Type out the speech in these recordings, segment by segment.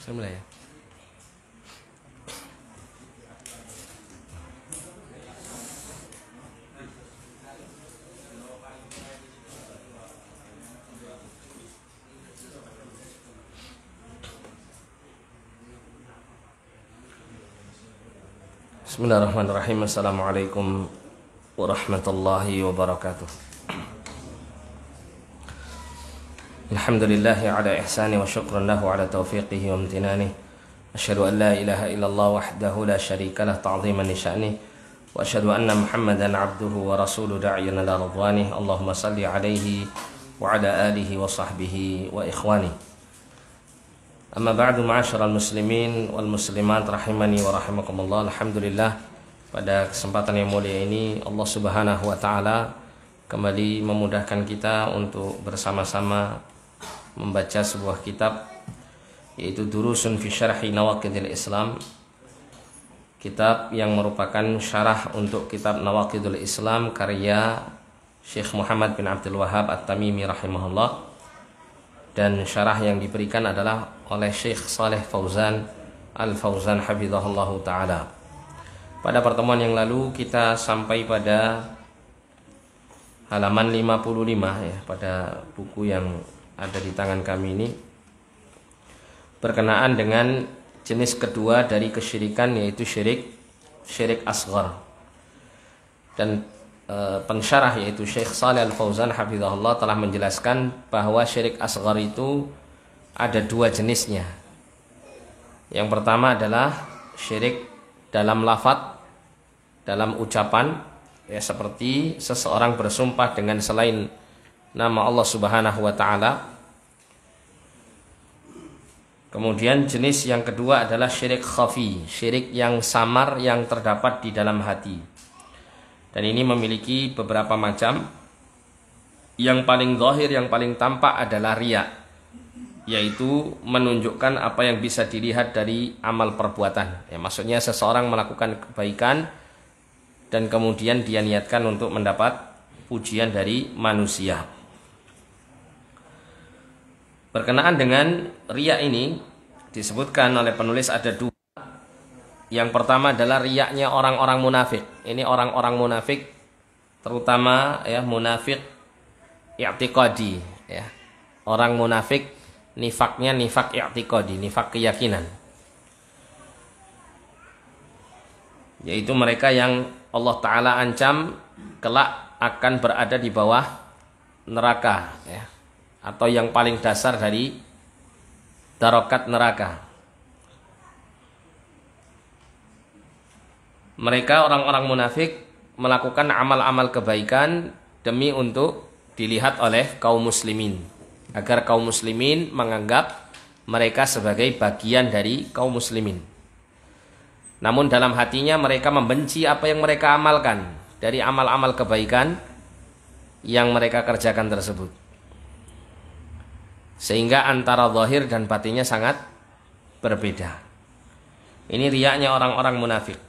Bismillah ya. Bismillahirrahmanirrahim. Assalamualaikum warahmatullahi wabarakatuh. Alhamdulillahi ala ihsani wa syukran lahu ala taufiqihi wa amtinani. Asyhadu an la ilaha illallah wahdahu la syarika lah ta'ziman li sya'ni. Wa asyhadu anna Muhammadan abduhu wa rasuluhu da'iyan ila ridwanih. Allahumma salli alaihi wa ala alihi wa sahbihi wa ikhwani. Amma ba'du, ma'asyiral muslimin wal muslimat rahimani wa rahimakumullah. Alhamdulillah, pada kesempatan yang mulia ini Allah Subhanahu wa taala kembali memudahkan kita untuk bersama-sama membaca sebuah kitab, yaitu Durusun fi Syarhi Nawaqidil Islam. Kitab yang merupakan syarah untuk kitab Nawaqidul Islam karya Syekh Muhammad bin Abdul Wahhab At-Tamimi rahimahullah, dan syarah yang diberikan adalah oleh Syekh Saleh Fauzan Al-Fauzan hafizahullahu taala. Pada pertemuan yang lalu kita sampai pada halaman 55 ya, pada buku yang ada di tangan kami ini, berkenaan dengan jenis kedua dari kesyirikan, yaitu syirik asghar. Dan pensyarah yaitu Syekh Saleh Al-Fauzan hafizahullah telah menjelaskan bahwa syirik asghar itu ada dua jenisnya. Yang pertama adalah syirik dalam lafadz, dalam ucapan, ya, seperti seseorang bersumpah dengan selain nama Allah Subhanahu wa taala. Kemudian jenis yang kedua adalah syirik khafi, syirik yang samar yang terdapat di dalam hati. Dan ini memiliki beberapa macam. Yang paling zahir, yang paling tampak adalah riya, yaitu menunjukkan apa yang bisa dilihat dari amal perbuatan. Ya, maksudnya seseorang melakukan kebaikan dan kemudian dia niatkan untuk mendapat pujian dari manusia. Berkenaan dengan riya ini disebutkan oleh penulis ada dua. Yang pertama adalah riyaknya orang-orang munafik. Ini orang-orang munafik, terutama ya munafik i'tiqadi ya. Orang munafik nifaknya nifak i'tiqadi, nifak keyakinan. Yaitu mereka yang Allah Ta'ala ancam kelak akan berada di bawah neraka ya, atau yang paling dasar dari darokat neraka. Mereka orang-orang munafik melakukan amal-amal kebaikan demi untuk dilihat oleh kaum muslimin, agar kaum muslimin menganggap mereka sebagai bagian dari kaum muslimin. Namun dalam hatinya mereka membenci apa yang mereka amalkan dari amal-amal kebaikan yang mereka kerjakan tersebut. Sehingga antara zahir dan batinnya sangat berbeda. Ini riyaknya orang-orang munafik.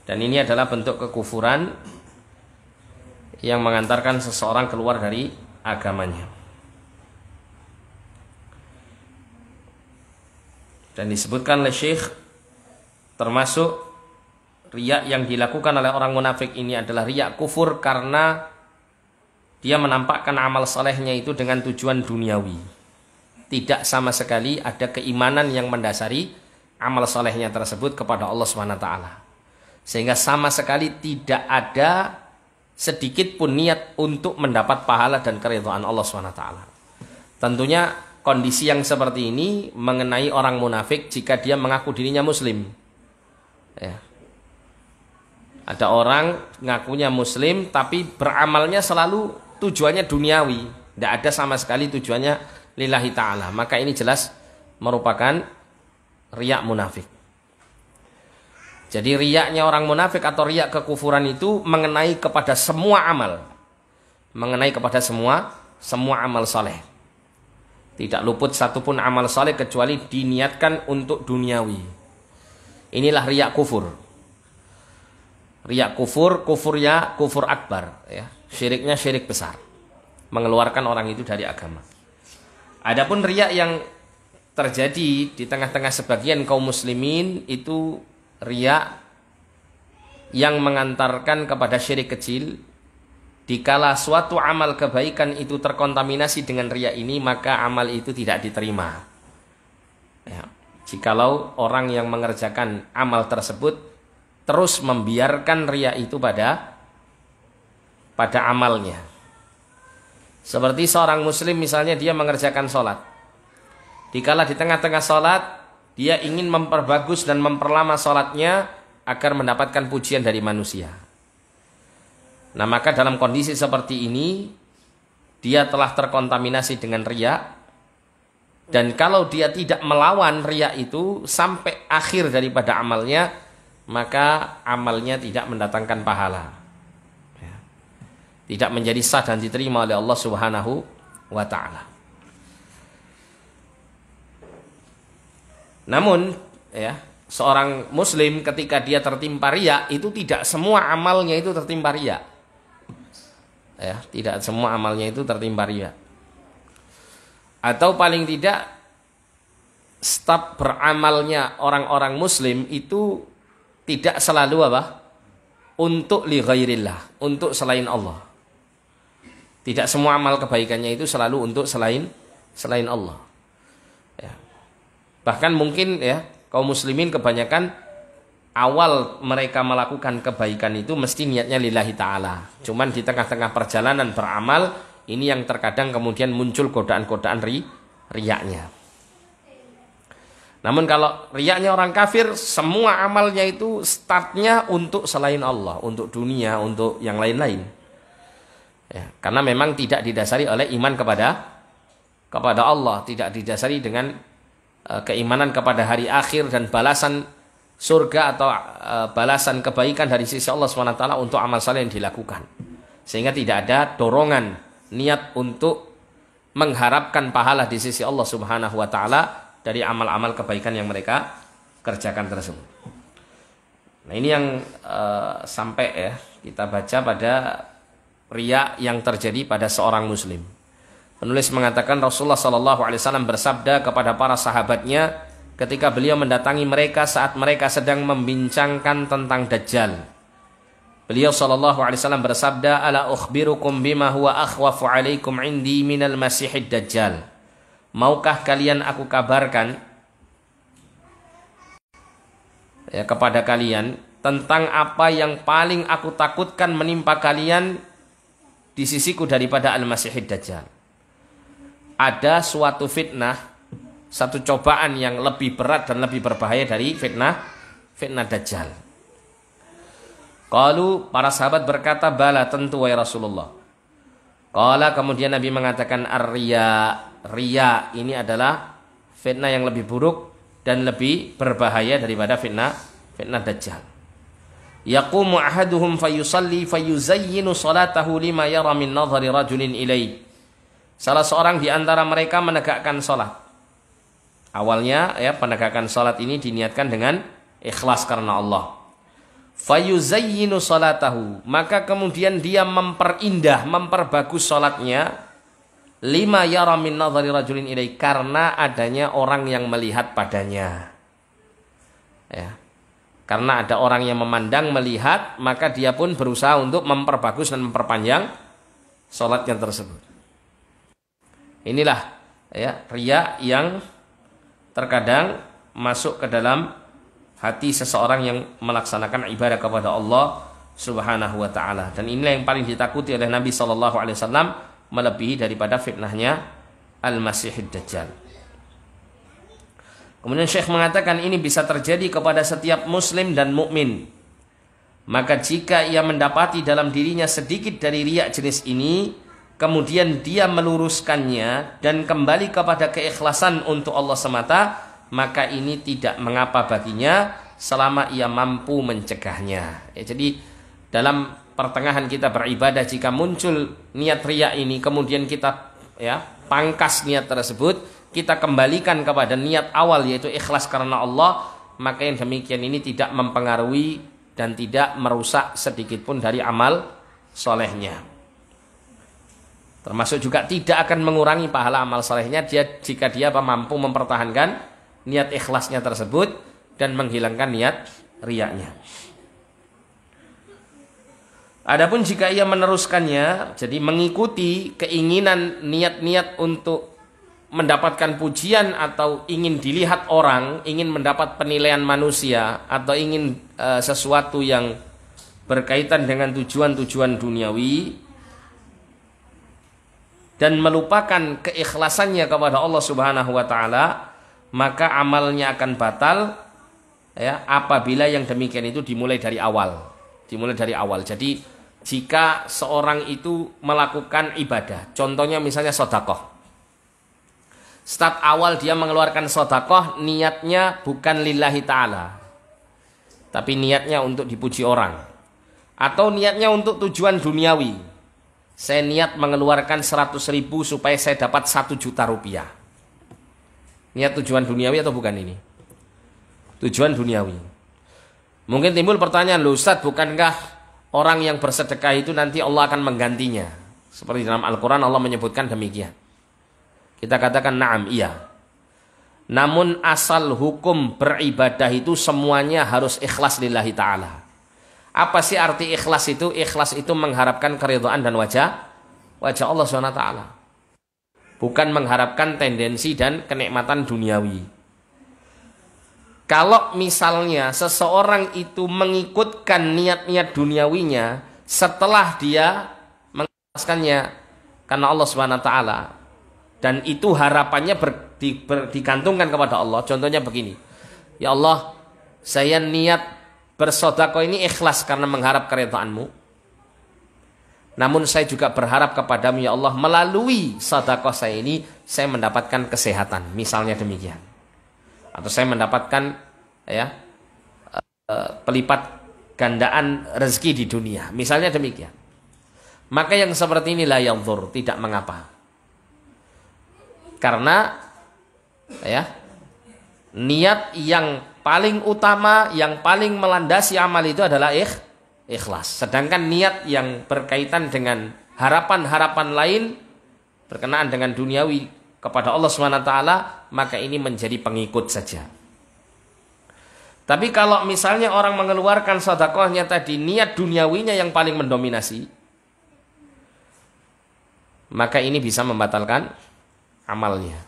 Dan ini adalah bentuk kekufuran yang mengantarkan seseorang keluar dari agamanya. Dan disebutkan oleh Syekh, termasuk riya yang dilakukan oleh orang munafik ini adalah riya kufur, karena dia menampakkan amal solehnya itu dengan tujuan duniawi. Tidak sama sekali ada keimanan yang mendasari amal solehnya tersebut kepada Allah SWT. Sehingga sama sekali tidak ada sedikit pun niat untuk mendapat pahala dan keridhaan Allah SWT. Tentunya kondisi yang seperti ini mengenai orang munafik jika dia mengaku dirinya muslim. Ya. Ada orang ngakunya muslim tapi beramalnya selalu tujuannya duniawi, tidak ada sama sekali tujuannya lillahi ta'ala. Maka ini jelas merupakan riya munafik. Jadi riyaknya orang munafik atau riyak kekufuran itu mengenai kepada semua amal, mengenai kepada semua amal saleh. Tidak luput satupun amal saleh kecuali diniatkan untuk duniawi. Inilah riyak kufur. Riyak kufur, kufurnya kufur akbar ya. Syiriknya syirik besar, mengeluarkan orang itu dari agama. Adapun riya yang terjadi di tengah-tengah sebagian kaum muslimin itu riya yang mengantarkan kepada syirik kecil. Dikala suatu amal kebaikan itu terkontaminasi dengan riya ini, maka amal itu tidak diterima. Ya. Jikalau orang yang mengerjakan amal tersebut terus membiarkan riya itu pada amalnya. Seperti seorang muslim misalnya dia mengerjakan sholat. Dikala di tengah-tengah sholat dia ingin memperbagus dan memperlama sholatnya agar mendapatkan pujian dari manusia. Nah, maka dalam kondisi seperti ini dia telah terkontaminasi dengan riya, dan kalau dia tidak melawan riya itu sampai akhir daripada amalnya, maka amalnya tidak mendatangkan pahala, tidak menjadi sah dan diterima oleh Allah Subhanahu wa ta'ala. Namun ya, seorang muslim ketika dia tertimpa riya, itu tidak semua amalnya itu tertimpa riya. Ya, tidak semua amalnya itu tertimpa riya. Atau paling tidak staf beramalnya orang-orang muslim itu tidak selalu apa? Untuk li ghairillah, untuk selain Allah. Tidak semua amal kebaikannya itu selalu untuk selain Allah. Ya. Bahkan mungkin ya, kaum muslimin kebanyakan awal mereka melakukan kebaikan itu mesti niatnya lillahi ta'ala. Cuman di tengah-tengah perjalanan beramal, ini yang terkadang kemudian muncul godaan-godaan riyaknya. Namun kalau riyaknya orang kafir, semua amalnya itu startnya untuk selain Allah, untuk dunia, untuk yang lain-lain. Ya, karena memang tidak didasari oleh iman kepada Allah, tidak didasari dengan keimanan kepada hari akhir dan balasan surga atau balasan kebaikan dari sisi Allah SWT untuk amal saleh yang dilakukan. Sehingga tidak ada dorongan niat untuk mengharapkan pahala di sisi Allah Subhanahu wa ta'ala dari amal-amal kebaikan yang mereka kerjakan tersebut. Nah, ini yang sampai ya kita baca pada riya yang terjadi pada seorang muslim. Penulis mengatakan Rasulullah SAW bersabda kepada para sahabatnya ketika beliau mendatangi mereka saat mereka sedang membincangkan tentang Dajjal. Beliau SAW bersabda, "Ala ukhbirukum bima huwa akhwafu alaikum indi minal masihid Dajjal." Maukah kalian aku kabarkan ya kepada kalian tentang apa yang paling aku takutkan menimpa kalian di sisiku daripada al-masihid Dajjal. Ada suatu fitnah, satu cobaan yang lebih berat dan lebih berbahaya dari fitnah Dajjal. Qalu, para sahabat berkata, "Bala, tentu wahai Rasulullah." Qala, kemudian Nabi mengatakan, riya ini adalah fitnah yang lebih buruk dan lebih berbahaya daripada fitnah Dajjal. Yaqumu ahaduhum fayusalli fayuzayyinu salatahu lima yara min nadhari rajulin ilaih. Salah seorang di antara mereka menegakkan salat. Awalnya ya, penegakan salat ini diniatkan dengan ikhlas karena Allah. Fayuzayyinu salatahu, maka kemudian dia memperindah, memperbagus salatnya, lima yara min nadhari rajulin ilai, karena adanya orang yang melihat padanya. Ya. Karena ada orang yang memandang, melihat, maka dia pun berusaha untuk memperbagus dan memperpanjang salatnya tersebut. Inilah ya riya yang terkadang masuk ke dalam hati seseorang yang melaksanakan ibadah kepada Allah Subhanahu wa ta'ala. Dan inilah yang paling ditakuti oleh Nabi SAW, melebihi daripada fitnahnya Al-Masihid Dajjal. Kemudian Syekh mengatakan ini bisa terjadi kepada setiap muslim dan mukmin. Maka jika ia mendapati dalam dirinya sedikit dari riya jenis ini, kemudian dia meluruskannya dan kembali kepada keikhlasan untuk Allah semata, maka ini tidak mengapa baginya selama ia mampu mencegahnya. Ya, jadi dalam pertengahan kita beribadah, jika muncul niat riya ini, kemudian kita ya pangkas niat tersebut, kita kembalikan kepada niat awal yaitu ikhlas karena Allah, maka yang demikian ini tidak mempengaruhi dan tidak merusak sedikit pun dari amal solehnya. Termasuk juga tidak akan mengurangi pahala amal solehnya jika dia mampu mempertahankan niat ikhlasnya tersebut dan menghilangkan niat riyanya. Adapun jika ia meneruskannya, jadi mengikuti keinginan niat-niat untuk mendapatkan pujian atau ingin dilihat orang, ingin mendapat penilaian manusia atau ingin sesuatu yang berkaitan dengan tujuan-tujuan duniawi dan melupakan keikhlasannya kepada Allah Subhanahu wa taala, maka amalnya akan batal ya apabila yang demikian itu dimulai dari awal. Jadi jika seorang itu melakukan ibadah, contohnya misalnya sedekah. Start awal dia mengeluarkan sedekah, niatnya bukan lillahi ta'ala, tapi niatnya untuk dipuji orang. Atau niatnya untuk tujuan duniawi. Saya niat mengeluarkan 100.000 supaya saya dapat 1 juta rupiah. Niat tujuan duniawi atau bukan ini? Tujuan duniawi. Mungkin timbul pertanyaan, loh Ustaz, bukankah orang yang bersedekah itu nanti Allah akan menggantinya? Seperti dalam Al-Quran Allah menyebutkan demikian. Kita katakan na'am, iya. Namun asal hukum beribadah itu semuanya harus ikhlas lillahi ta'ala. Apa sih arti ikhlas itu? Ikhlas itu mengharapkan keridhaan dan wajah Allah SWT. Bukan mengharapkan tendensi dan kenikmatan duniawi. Kalau misalnya seseorang itu mengikutkan niat-niat duniawinya setelah dia mengikhlaskannya karena Allah SWT, dan itu harapannya digantungkan kepada Allah. Contohnya begini, ya Allah, saya niat bersedekah ini ikhlas karena mengharap keridhaan-Mu. Namun saya juga berharap kepadamu ya Allah, melalui sedekah saya ini saya mendapatkan kesehatan, misalnya demikian. Atau saya mendapatkan pelipat gandaan rezeki di dunia, misalnya demikian. Maka yang seperti ini la yadhur, tidak mengapa. Karena niat yang paling utama, yang paling melandasi amal itu adalah ikhlas. Sedangkan niat yang berkaitan dengan harapan-harapan lain berkenaan dengan duniawi kepada Allah SWT, maka ini menjadi pengikut saja. Tapi kalau misalnya orang mengeluarkan sedekahnya tadi, niat duniawinya yang paling mendominasi, maka ini bisa membatalkan amalnya.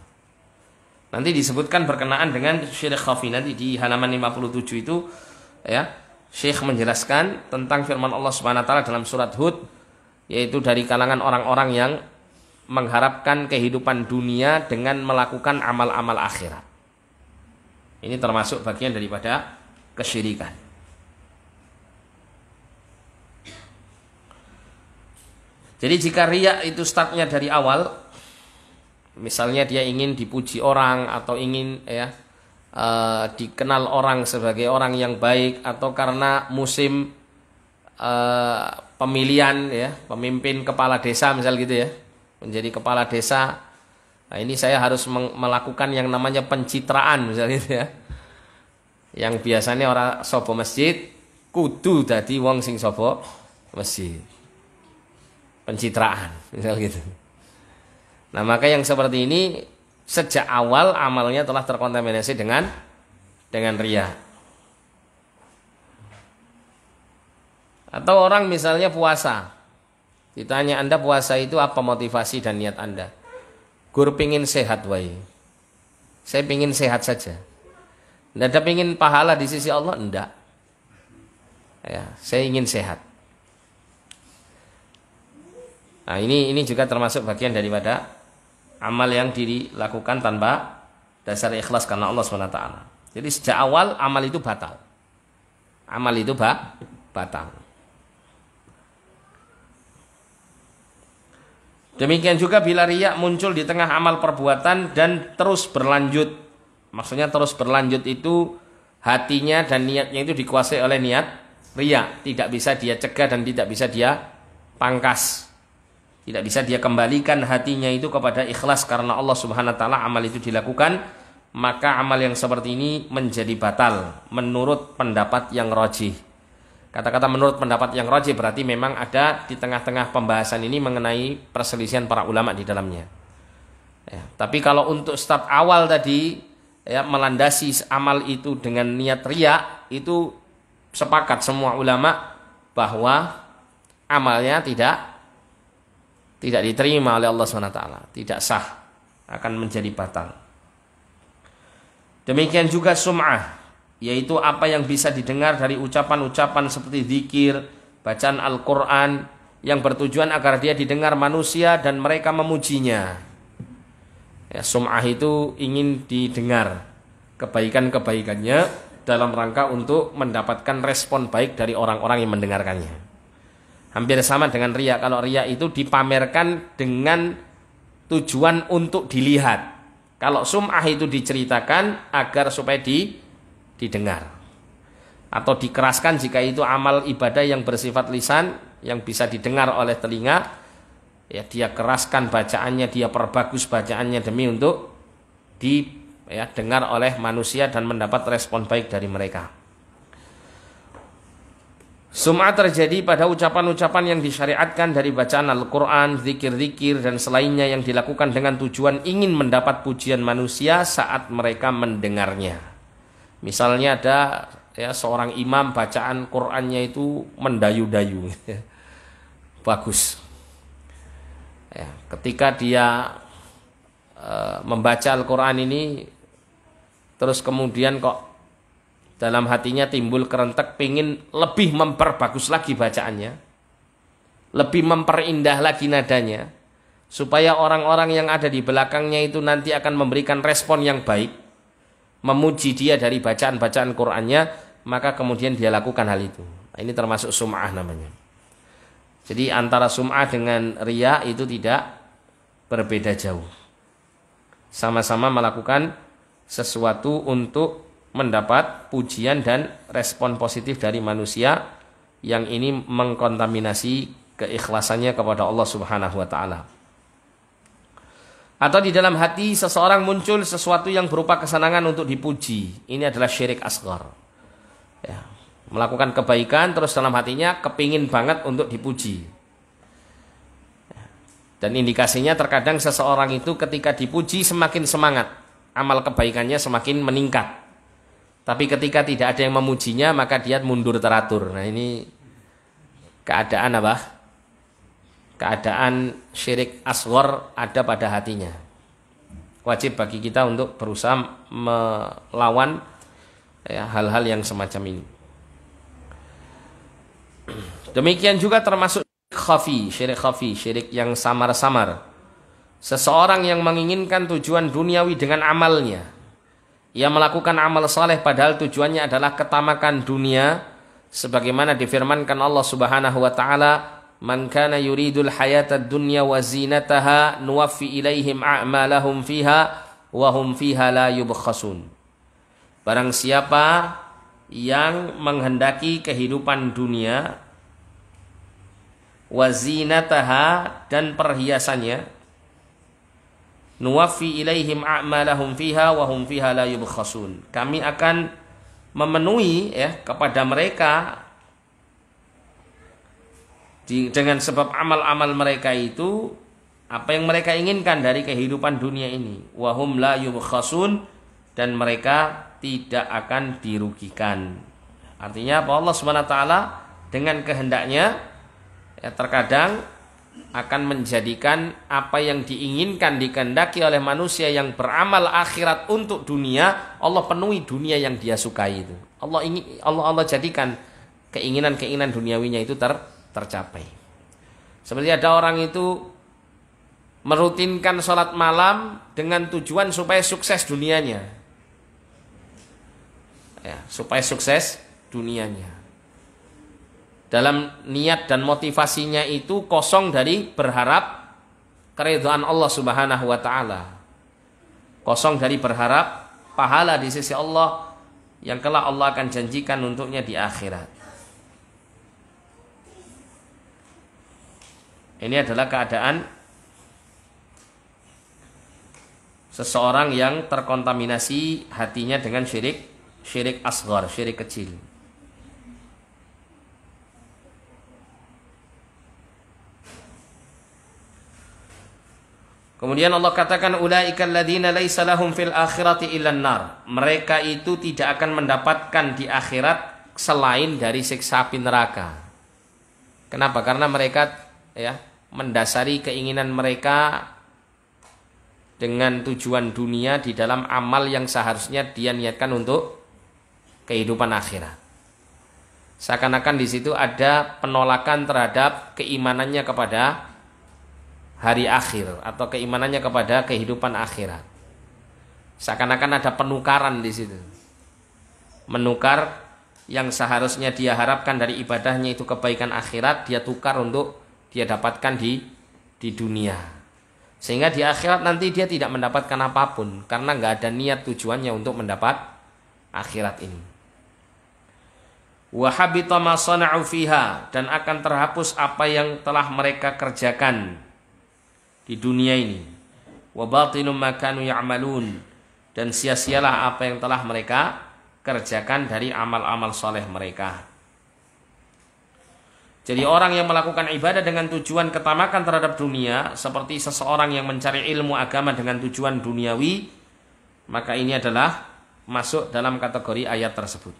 Nanti disebutkan berkenaan dengan syirik khafi, nanti di halaman 57 itu ya, Syekh menjelaskan tentang firman Allah Subhanahu wa taala dalam surat Hud, yaitu dari kalangan orang-orang yang mengharapkan kehidupan dunia dengan melakukan amal-amal akhirat. Ini termasuk bagian daripada kesyirikan. Jadi jika riya itu startnya dari awal, misalnya dia ingin dipuji orang atau ingin dikenal orang sebagai orang yang baik, atau karena musim pemilihan pemimpin kepala desa misal gitu ya, menjadi kepala desa. Nah, ini saya harus melakukan yang namanya pencitraan misalnya gitu ya. Yang biasanya orang sobo masjid kudu dadi wong sing sobo masjid. Pencitraan misal gitu. Nah, maka yang seperti ini sejak awal amalnya telah terkontaminasi dengan riya. Atau orang misalnya puasa, ditanya Anda puasa itu apa motivasi dan niat Anda? Gur pingin sehat wae. Saya pingin sehat saja. Tidak ada pingin pahala di sisi Allah, enggak. Ya, saya ingin sehat. Nah, ini juga termasuk bagian daripada amal yang dilakukan tanpa dasar ikhlas karena Allah SWT. Jadi sejak awal amal itu batal. Amal itu batal. Demikian juga bila riya muncul di tengah amal perbuatan dan terus berlanjut. Maksudnya terus berlanjut itu hatinya dan niatnya itu dikuasai oleh niat riya. Tidak bisa dia cegah dan tidak bisa dia pangkas. Tidak bisa dia kembalikan hatinya itu kepada ikhlas karena Allah Subhanahu wa taala amal itu dilakukan, maka amal yang seperti ini menjadi batal menurut pendapat yang rajih. Kata-kata menurut pendapat yang rajih berarti memang ada di tengah-tengah pembahasan ini mengenai perselisihan para ulama di dalamnya. Ya, tapi kalau untuk start awal tadi ya, melandasi amal itu dengan niat riya, itu sepakat semua ulama bahwa amalnya tidak diterima oleh Allah SWT, tidak sah, akan menjadi batal. Demikian juga sum'ah, yaitu apa yang bisa didengar dari ucapan-ucapan seperti zikir, bacaan Al-Quran yang bertujuan agar dia didengar manusia dan mereka memujinya. Ya, sum'ah itu ingin didengar kebaikan-kebaikannya dalam rangka untuk mendapatkan respon baik dari orang-orang yang mendengarkannya. Hampir sama dengan riya. Kalau riya itu dipamerkan dengan tujuan untuk dilihat. Kalau sum'ah itu diceritakan agar supaya didengar. Atau dikeraskan jika itu amal ibadah yang bersifat lisan, yang bisa didengar oleh telinga, ya dia keraskan bacaannya, dia perbagus bacaannya demi untuk didengar oleh manusia dan mendapat respon baik dari mereka. Sum'ah terjadi pada ucapan-ucapan yang disyariatkan dari bacaan Al-Quran, zikir-zikir dan selainnya yang dilakukan dengan tujuan ingin mendapat pujian manusia saat mereka mendengarnya. Misalnya ada ya, seorang imam bacaan Qurannya itu mendayu-dayu, bagus. Ya, ketika dia membaca Al-Quran ini, terus kemudian kok dalam hatinya timbul kerentek pingin lebih memperbagus lagi bacaannya, lebih memperindah lagi nadanya, supaya orang-orang yang ada di belakangnya itu nanti akan memberikan respon yang baik, memuji dia dari bacaan-bacaan Qur'annya, maka kemudian dia lakukan hal itu. Ini termasuk sum'ah namanya. Jadi antara sum'ah dengan riya itu tidak berbeda jauh. Sama-sama melakukan sesuatu untuk mendapat pujian dan respon positif dari manusia yang ini mengkontaminasi keikhlasannya kepada Allah Subhanahu wa taala. Atau di dalam hati seseorang muncul sesuatu yang berupa kesenangan untuk dipuji. Ini adalah syirik asghar. Ya, melakukan kebaikan terus dalam hatinya kepingin banget untuk dipuji. Dan indikasinya terkadang seseorang itu ketika dipuji semakin semangat, amal kebaikannya semakin meningkat. Tapi ketika tidak ada yang memujinya, maka dia mundur teratur. Nah ini keadaan apa? Keadaan syirik asghar ada pada hatinya. Wajib bagi kita untuk berusaha melawan ya, hal-hal yang semacam ini. Demikian juga termasuk syirik khafi, syirik yang samar-samar. Seseorang yang menginginkan tujuan duniawi dengan amalnya. Ia melakukan amal saleh padahal tujuannya adalah ketamakan dunia, sebagaimana difirmankan Allah Subhanahu wa taala, "Man kana yuridul hayatad dunya wa zinataha nuwaffi ilaihim a'malahum fiha wa hum fiha la yubkhasun." Barang siapa yang menghendaki kehidupan dunia wa zinataha dan perhiasannya, nuwaffi ilaihim a'malahum fiha wa hum fiha la yubkhasun. Kami akan memenuhi ya kepada mereka dengan sebab amal-amal mereka itu apa yang mereka inginkan dari kehidupan dunia ini. Wa hum la yubkhasun, dan mereka tidak akan dirugikan. Artinya apa? Allah Subhanahu wa taala dengan kehendaknya ya, terkadang akan menjadikan apa yang diinginkan dikehendaki oleh manusia yang beramal akhirat untuk dunia, Allah penuhi dunia yang dia sukai itu. Allah jadikan keinginan-keinginan duniawinya itu tercapai. Seperti ada orang itu merutinkan sholat malam dengan tujuan supaya sukses dunianya. Ya, supaya sukses dunianya. Dalam niat dan motivasinya itu kosong dari berharap keridhaan Allah Subhanahu wa taala. Kosong dari berharap pahala di sisi Allah yang kelak Allah akan janjikan untuknya di akhirat. Ini adalah keadaan seseorang yang terkontaminasi hatinya dengan syirik asghar, syirik kecil. Kemudian Allah katakan ulaikal ladzina laisa lahum fil akhirati illan nar. Mereka itu tidak akan mendapatkan di akhirat selain dari siksa api neraka. Kenapa? Karena mereka mendasari keinginan mereka dengan tujuan dunia di dalam amal yang seharusnya dia niatkan untuk kehidupan akhirat. Seakan-akan di situ ada penolakan terhadap keimanannya kepada hari akhir atau keimanannya kepada kehidupan akhirat. Seakan-akan ada penukaran di situ. Menukar yang seharusnya dia harapkan dari ibadahnya itu kebaikan akhirat, dia tukar untuk dia dapatkan di dunia. Sehingga di akhirat nanti dia tidak mendapatkan apapun karena nggak ada niat tujuannya untuk mendapat akhirat ini. Wa habita ma sana'u fiha, dan akan terhapus apa yang telah mereka kerjakan di dunia ini. Wa batilum ma kanu ya'malun, dan sia-sialah apa yang telah mereka kerjakan dari amal-amal soleh mereka. Jadi orang yang melakukan ibadah dengan tujuan ketamakan terhadap dunia, seperti seseorang yang mencari ilmu agama dengan tujuan duniawi, maka ini adalah masuk dalam kategori ayat tersebut.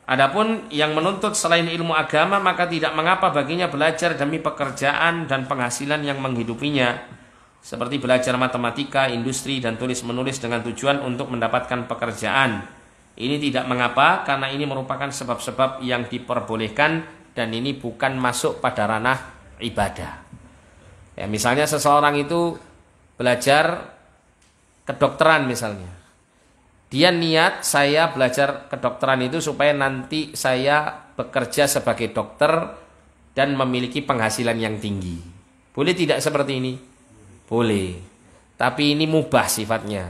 Adapun yang menuntut selain ilmu agama, maka tidak mengapa baginya belajar demi pekerjaan dan penghasilan yang menghidupinya, seperti belajar matematika, industri, dan tulis-menulis dengan tujuan untuk mendapatkan pekerjaan. Ini tidak mengapa karena ini merupakan sebab-sebab yang diperbolehkan dan ini bukan masuk pada ranah ibadah. Ya, misalnya seseorang itu belajar kedokteran misalnya. Dia niat saya belajar kedokteran itu supaya nanti saya bekerja sebagai dokter dan memiliki penghasilan yang tinggi. Boleh tidak seperti ini? Boleh. Tapi ini mubah sifatnya.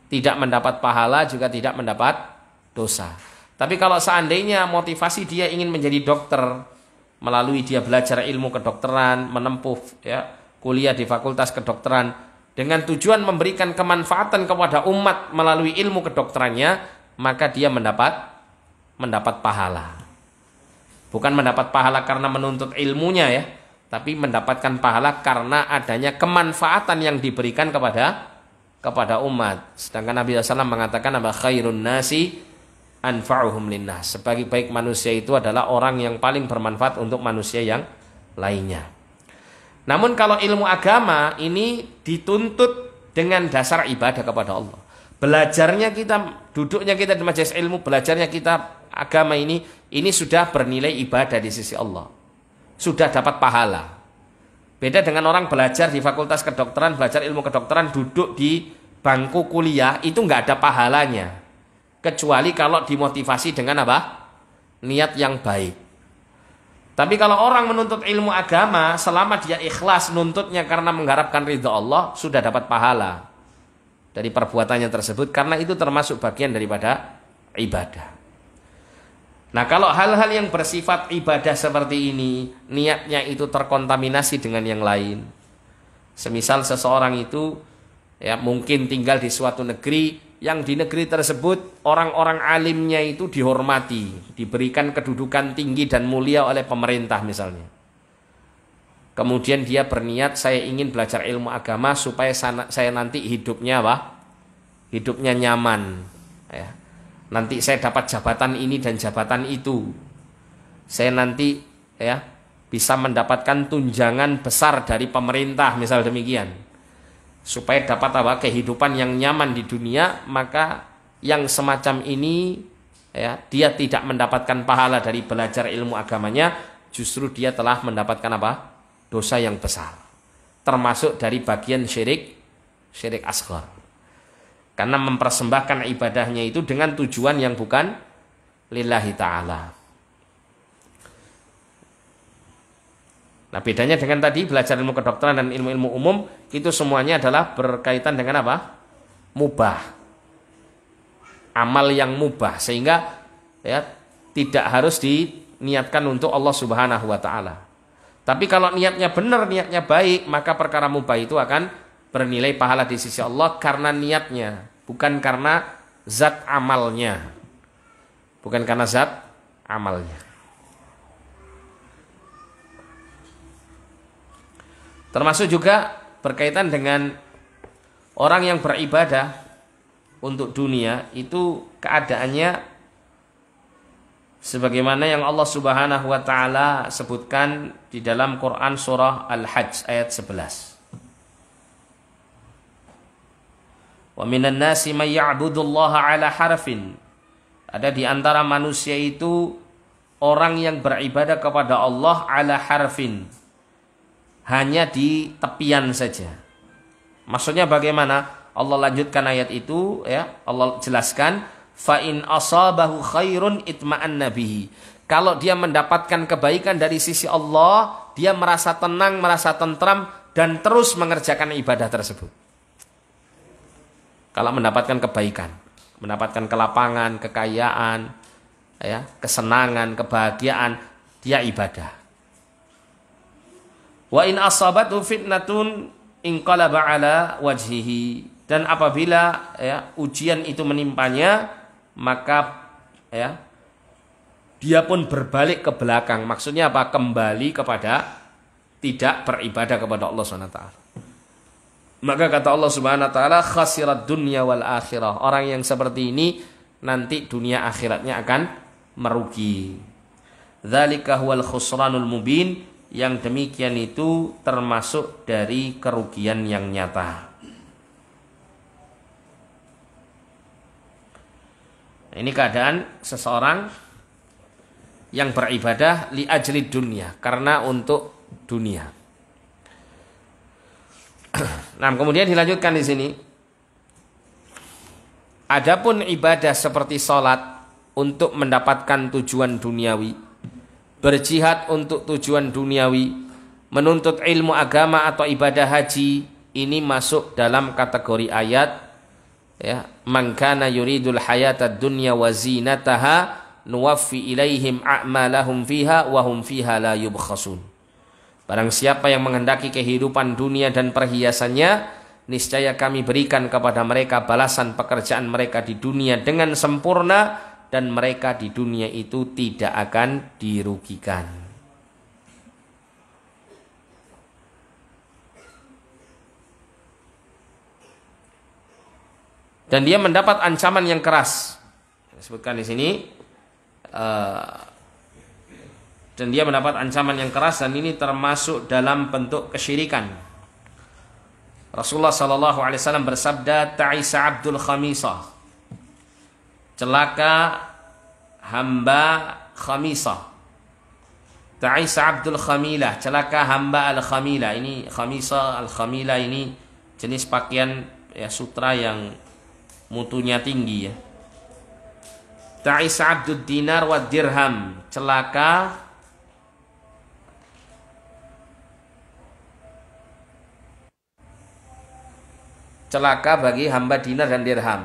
Tidak mendapat pahala juga tidak mendapat dosa. Tapi kalau seandainya motivasi dia ingin menjadi dokter, melalui dia belajar ilmu kedokteran, menempuh kuliah di fakultas kedokteran, dengan tujuan memberikan kemanfaatan kepada umat melalui ilmu kedokterannya, maka dia mendapat pahala. Bukan mendapat pahala karena menuntut ilmunya tapi mendapatkan pahala karena adanya kemanfaatan yang diberikan kepada umat. Sedangkan Nabi SAW mengatakan khairun nasi anfa'uhum linnas. Sebaik-baik manusia itu adalah orang yang paling bermanfaat untuk manusia yang lainnya. Namun kalau ilmu agama ini dituntut dengan dasar ibadah kepada Allah. Belajarnya kita, duduknya kita di majelis ilmu, belajarnya kita agama ini sudah bernilai ibadah di sisi Allah. Sudah dapat pahala. Beda dengan orang belajar di fakultas kedokteran, belajar ilmu kedokteran, duduk di bangku kuliah, itu nggak ada pahalanya. Kecuali kalau dimotivasi dengan apa? Niat yang baik. Tapi kalau orang menuntut ilmu agama, selama dia ikhlas nuntutnya karena mengharapkan ridha Allah, sudah dapat pahala dari perbuatannya tersebut, karena itu termasuk bagian daripada ibadah. Nah, kalau hal-hal yang bersifat ibadah seperti ini, niatnya itu terkontaminasi dengan yang lain. Semisal seseorang itu mungkin tinggal di suatu negeri, yang di negeri tersebut orang-orang alimnya itu dihormati, diberikan kedudukan tinggi dan mulia oleh pemerintah misalnya. Kemudian dia berniat, saya ingin belajar ilmu agama supaya saya nanti hidupnya hidupnya nyaman. Nanti saya dapat jabatan ini dan jabatan itu. Saya nanti bisa mendapatkan tunjangan besar dari pemerintah, misal demikian. Supaya dapat kehidupan yang nyaman di dunia, maka yang semacam ini dia tidak mendapatkan pahala dari belajar ilmu agamanya, justru dia telah mendapatkan dosa yang besar, termasuk dari bagian syirik asghar, karena mempersembahkan ibadahnya itu dengan tujuan yang bukan lillahi ta'ala. Nah, bedanya dengan tadi belajar ilmu kedokteran dan ilmu-ilmu umum, itu semuanya adalah berkaitan dengan mubah, amal yang mubah, sehingga tidak harus diniatkan untuk Allah Subhanahu wa taala. Tapi kalau niatnya benar, niatnya baik, maka perkara mubah itu akan bernilai pahala di sisi Allah karena niatnya, bukan karena zat amalnya. Bukan karena zat amalnya. Termasuk juga berkaitan dengan orang yang beribadah untuk dunia itu keadaannya sebagaimana yang Allah Subhanahu wa taala sebutkan di dalam Quran surah Al-Hajj ayat 11. Wa minan nasi may ya'budullaha ala harfin. Ada di antara manusia itu orang yang beribadah kepada Allah ala harfin, hanya di tepian saja. Maksudnya bagaimana? Allah lanjutkan ayat itu, ya. Allah jelaskan, fa in asabahu khairun itma'anna bihi. Kalau dia mendapatkan kebaikan dari sisi Allah, dia merasa tenang, merasa tentram dan terus mengerjakan ibadah tersebut. Kalau mendapatkan kebaikan, mendapatkan kelapangan, kekayaan, ya, kesenangan, kebahagiaan, dia ibadah. Wa in asabatu fitnatun inqalaba ala wajhihi. Dan apabila, ya, ujian itu menimpanya, maka, ya, dia pun berbalik ke belakang. Maksudnya apa? Kembali kepada tidak beribadah kepada Allah SWT. Maka kata Allah Subhanahu wa taala, khasirat dunya wal akhirah. Orang yang seperti ini nanti dunia akhiratnya akan merugi. Dzalika huwal khusranul mubin. Yang demikian itu termasuk dari kerugian yang nyata. Ini keadaan seseorang yang beribadah li ajli dunya, karena untuk dunia. Nah, kemudian dilanjutkan di sini. Adapun ibadah seperti salat untuk mendapatkan tujuan duniawi, berjihad untuk tujuan duniawi, menuntut ilmu agama atau ibadah haji, ini masuk dalam kategori ayat, ya, man kana yuridul hayatad dunya wa zinataha nuwaffi ilaihim a'malahum fiha wa hum fiha la yubkhasun. Barang siapa yang menghendaki kehidupan dunia dan perhiasannya, niscaya kami berikan kepada mereka balasan pekerjaan mereka di dunia dengan sempurna, dan mereka di dunia itu tidak akan dirugikan. Dan dia mendapat ancaman yang keras. Disebutkan di sini, dan dia mendapat ancaman yang keras, dan ini termasuk dalam bentuk kesyirikan. Rasulullah SAW bersabda, ta'isa abdul khamisah, celaka hamba khamisah. Ta'isa abdul khamilah, celaka hamba al khamilah. Ini khamisah, al khamilah ini jenis pakaian, ya, sutra yang mutunya tinggi, ya. Ta'isa abdud dinar wa dirham, celaka bagi hamba dinar dan dirham.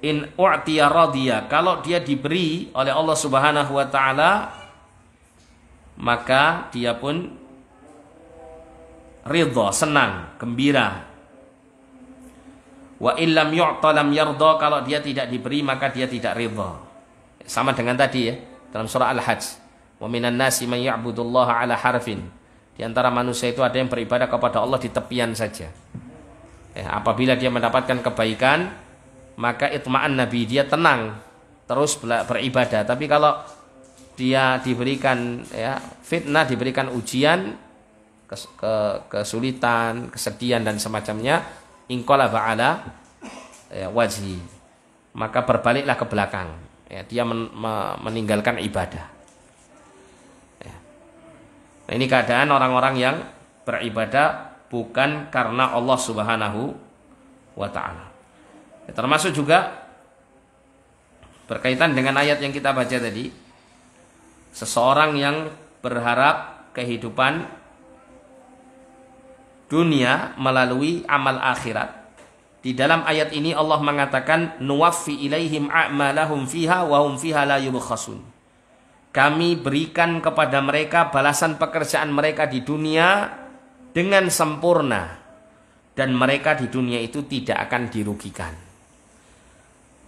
In u'tiya radiya, kalau dia diberi oleh Allah Subhanahu wa taala, maka dia pun ridha, senang, gembira. Wa illam yu'ta lam yarda, kalau dia tidak diberi maka dia tidak ridha. Sama dengan tadi, ya, dalam surah Al-Hajj. Wa minan nasi man ya'budullaha ala harfin. Di antara manusia itu ada yang beribadah kepada Allah di tepian saja. Apabila dia mendapatkan kebaikan, maka itma'an nabi, dia tenang, terus beribadah. Tapi kalau dia diberikan, ya, fitnah, diberikan ujian, kesulitan, kesedihan dan semacamnya, inqalaba ala, ya, wajhi, maka berbaliklah ke belakang, ya, dia meninggalkan ibadah. Nah, ini keadaan orang-orang yang beribadah bukan karena Allah Subhanahu wa ta'ala. Ya, termasuk juga berkaitan dengan ayat yang kita baca tadi, seseorang yang berharap kehidupan dunia melalui amal akhirat. Di dalam ayat ini Allah mengatakan, nuwaffi ilaihim a'malahum fiha wa hum fiha la yubkhasun. Kami berikan kepada mereka balasan pekerjaan mereka di dunia dengan sempurna, dan mereka di dunia itu tidak akan dirugikan.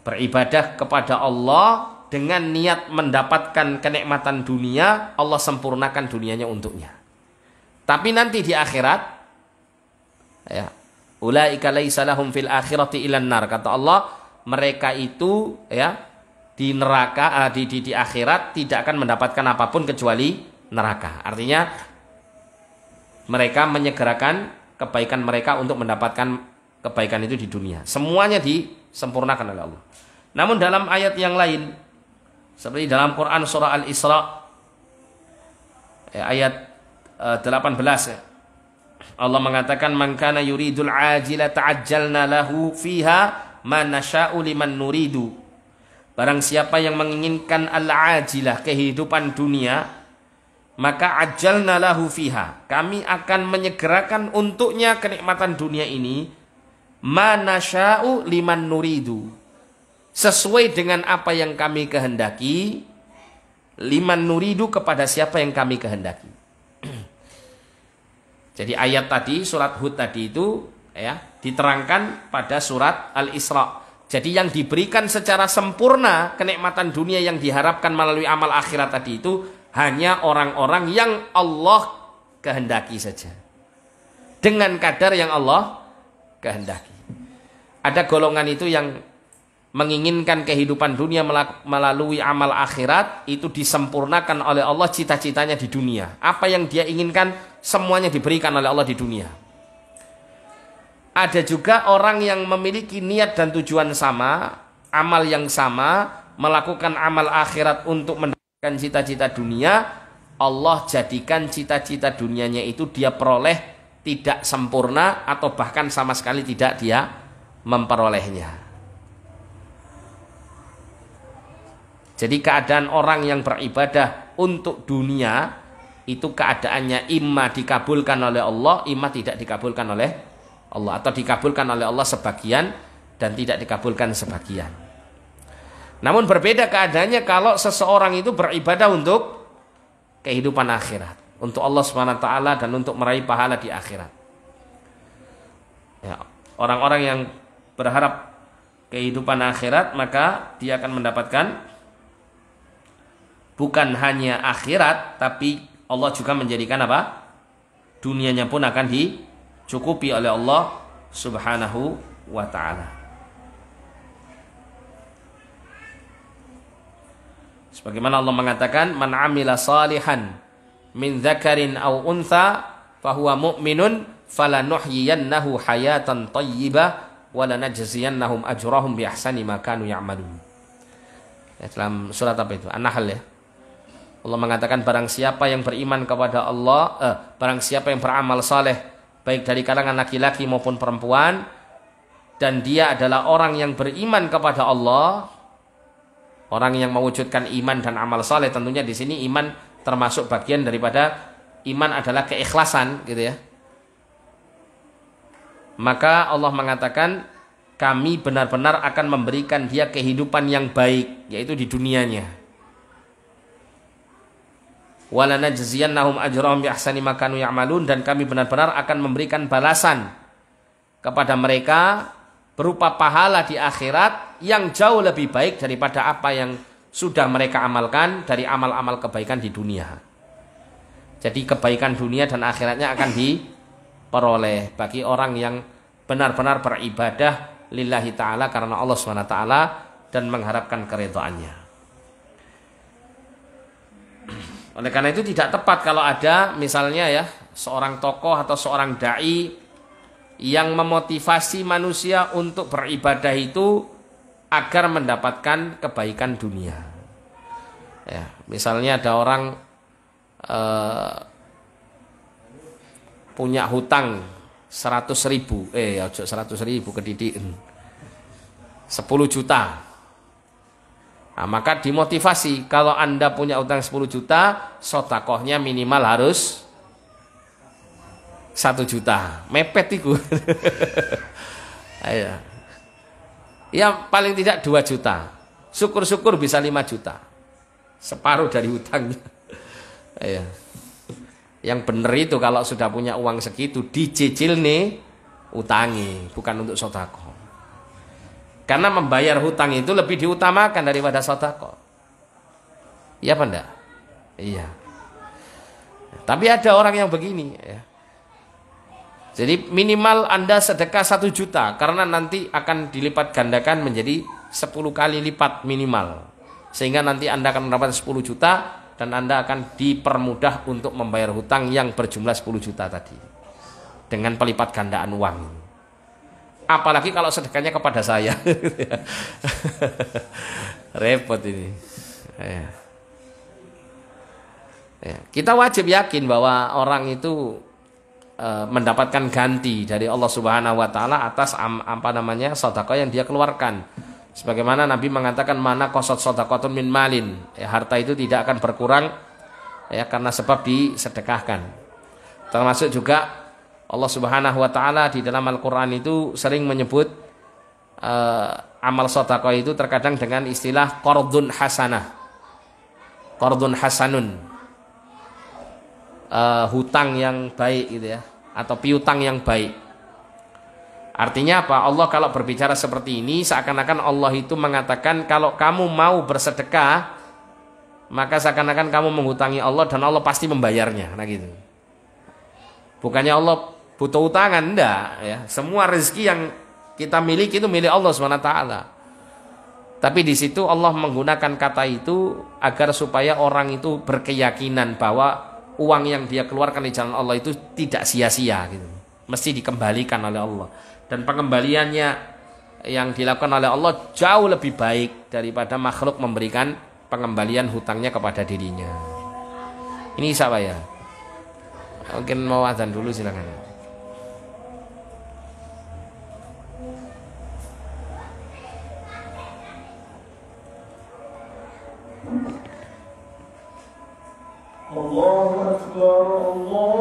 Beribadah kepada Allah dengan niat mendapatkan kenikmatan dunia, Allah sempurnakan dunianya untuknya. Tapi nanti di akhirat, ya, ulaika laisa lahum fil akhirati ilan nar, kata Allah, mereka itu ya di neraka, di akhirat tidak akan mendapatkan apapun kecuali neraka. Artinya mereka menyegerakan kebaikan mereka untuk mendapatkan kebaikan itu di dunia. Semuanya disempurnakan oleh Allah. Namun dalam ayat yang lain, seperti dalam Quran surah Al-Isra ayat 18, ya, Allah mengatakan, man kana yuridul ajila ta'ajjalna lahu fiha ma nasya'u liman nuridu. Barang siapa yang menginginkan al-ajilah, kehidupan dunia, maka ajjalna lahu fiha, kami akan menyegerakan untuknya kenikmatan dunia ini, ma nasya'u liman nuridu, sesuai dengan apa yang kami kehendaki, liman nuridu, kepada siapa yang kami kehendaki. Jadi ayat tadi, surat Hud tadi itu ya diterangkan pada surat Al-Isra. Jadi yang diberikan secara sempurna kenikmatan dunia yang diharapkan melalui amal akhirat tadi itu hanya orang-orang yang Allah kehendaki saja, dengan kadar yang Allah kehendaki. Ada golongan itu yang menginginkan kehidupan dunia melalui amal akhirat, itu disempurnakan oleh Allah cita-citanya di dunia. Apa yang dia inginkan semuanya diberikan oleh Allah di dunia. Ada juga orang yang memiliki niat dan tujuan sama, amal yang sama, melakukan amal akhirat untuk mendapatkan cita-cita dunia. Allah jadikan cita-cita dunianya itu dia peroleh tidak sempurna, atau bahkan sama sekali tidak dia memperolehnya. Jadi keadaan orang yang beribadah untuk dunia itu keadaannya imma dikabulkan oleh Allah, imma tidak dikabulkan oleh Allah, atau dikabulkan oleh Allah sebagian dan tidak dikabulkan sebagian. Namun berbeda keadaannya kalau seseorang itu beribadah untuk kehidupan akhirat, untuk Allah SWT dan untuk meraih pahala di akhirat. Ya, orang-orang yang berharap kehidupan akhirat, maka dia akan mendapatkan bukan hanya akhirat, tapi Allah juga menjadikan apa? Dunianya pun akan dicukupi oleh Allah Subhanahu wa ta'ala. Sebagaimana Allah mengatakan, man amila salihan min dzakarin aw untha fahuwa mu'minun falanuhyiyannahu hayatan thayyibah wa lanajziyannahum ajrahum bi ahsani ma kanu ya'malun. Ya, dalam surat apa itu? An-Nahl, ya. Allah mengatakan, barang siapa yang beriman kepada Allah, barang siapa yang beramal saleh baik dari kalangan laki-laki maupun perempuan, dan dia adalah orang yang beriman kepada Allah, orang yang mewujudkan iman dan amal saleh. Tentunya di sini iman termasuk bagian daripada iman adalah keikhlasan, gitu ya. Maka Allah mengatakan, kami benar-benar akan memberikan dia kehidupan yang baik, yaitu di dunianya. Walanajziyannahum ajrahum bi ahsani ma kanu ya'malun, dan kami benar-benar akan memberikan balasan kepada mereka berupa pahala di akhirat yang jauh lebih baik daripada apa yang sudah mereka amalkan dari amal-amal kebaikan di dunia. Jadi kebaikan dunia dan akhiratnya akan diperoleh bagi orang yang benar-benar beribadah lillahi ta'ala karena Allah SWT dan mengharapkan keridhaannya. Oleh karena itu tidak tepat kalau ada misalnya ya seorang tokoh atau seorang dai yang memotivasi manusia untuk beribadah itu agar mendapatkan kebaikan dunia. Ya, misalnya ada orang punya hutang 100.000, 100.000 kedidik 10 juta. Nah, maka dimotivasi, kalau Anda punya utang 10 juta, sedekahnya minimal harus 1 juta. Mepet itu. Ayo. Ya paling tidak 2 juta. Syukur-syukur bisa 5 juta. Separuh dari hutangnya. Ayo. Yang benar itu kalau sudah punya uang segitu, dicicil nih utangi, bukan untuk sedekah. Karena membayar hutang itu lebih diutamakan daripada sedekah. Iya apa enggak? Iya. Tapi ada orang yang begini ya. Jadi minimal Anda sedekah 1 juta karena nanti akan dilipat gandakan menjadi 10 kali lipat minimal. Sehingga nanti Anda akan mendapat 10 juta dan Anda akan dipermudah untuk membayar hutang yang berjumlah 10 juta tadi. Dengan pelipat gandaan uang. Apalagi kalau sedekahnya kepada saya. Repot ini. Ya. Kita wajib yakin bahwa orang itu mendapatkan ganti dari Allah Subhanahu wa taala atas sedekah yang dia keluarkan. Sebagaimana Nabi mengatakan mana qasat shadaqatun min malin, ya, harta itu tidak akan berkurang ya karena sebab disedekahkan. Termasuk juga Allah Subhanahu wa taala di dalam Al-Qur'an itu sering menyebut amal sedekah itu terkadang dengan istilah qardun hasanah. Qardun hasanun. Hutang yang baik gitu ya, atau piutang yang baik. Artinya apa? Allah kalau berbicara seperti ini seakan-akan Allah itu mengatakan kalau kamu mau bersedekah maka seakan-akan kamu menghutangi Allah dan Allah pasti membayarnya. Nah gitu. Bukannya Allah butuh utangan, enggak ya. Semua rezeki yang kita miliki itu milik Allah SWT. Tapi di situ Allah menggunakan kata itu agar supaya orang itu berkeyakinan bahwa uang yang dia keluarkan di jalan Allah itu tidak sia-sia gitu. Mesti dikembalikan oleh Allah. Dan pengembaliannya yang dilakukan oleh Allah jauh lebih baik daripada makhluk memberikan pengembalian hutangnya kepada dirinya. Ini siapa ya? Mungkin mau azan dulu silakan. Allahu Akbar, Allahu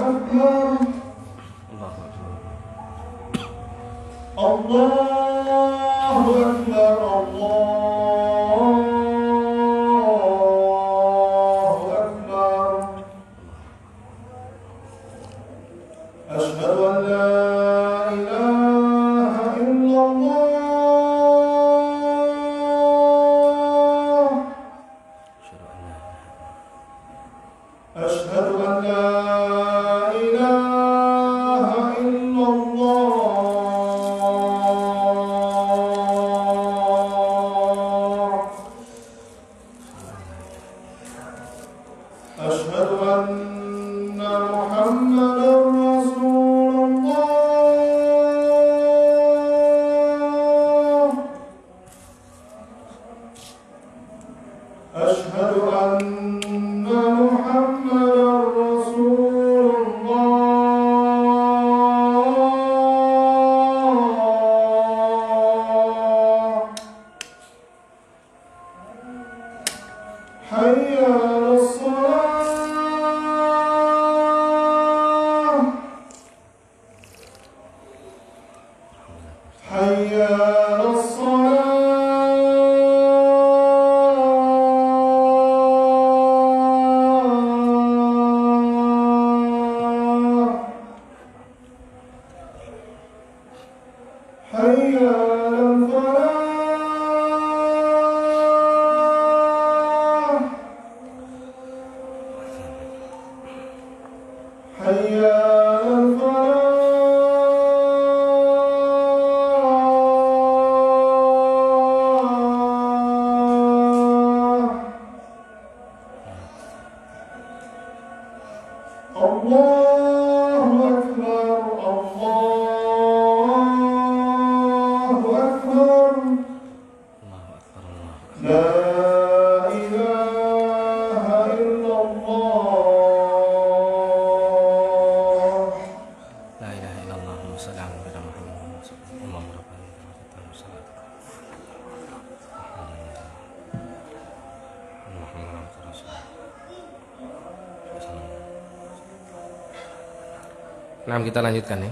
Akbar, Allahu Akbar, Allahu Akbar. Asyhadu an la ilaha illallah. أشهد أن لا إله إلا الله. أشهد أن محمدا رسول الله. أشهد أن حي على الصلاة، حي على الصلاة، حي على الفلاح. حي على الفلاح. الله أكبر، الله أكبر، لا إله إلا الله. La ilaha illallah wa sallallahu alaihi wa Nah, kita lanjutkan ya.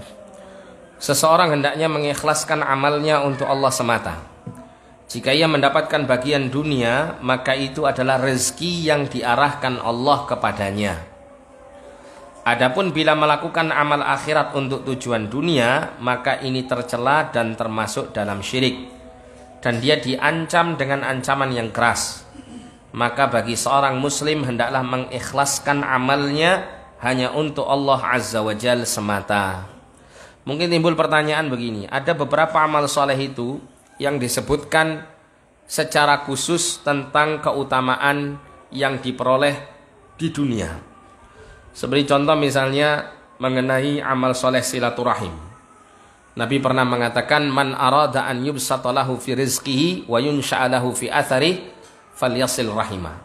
Seseorang hendaknya mengikhlaskan amalnya untuk Allah semata. Jika ia mendapatkan bagian dunia, maka itu adalah rezeki yang diarahkan Allah kepadanya. Adapun bila melakukan amal akhirat untuk tujuan dunia, maka ini tercela dan termasuk dalam syirik. dan dia diancam dengan ancaman yang keras. Maka bagi seorang muslim hendaklah mengikhlaskan amalnya hanya untuk Allah Azza wa Jalla semata. Mungkin timbul pertanyaan begini, ada beberapa amal soleh itu yang disebutkan secara khusus tentang keutamaan yang diperoleh di dunia. Seperti contoh misalnya mengenai amal soleh silaturahim. Nabi pernah mengatakan, man arada an yubsata lahu fi rizqihi wa yunsha'a lahu fi athari falyasil rahimah.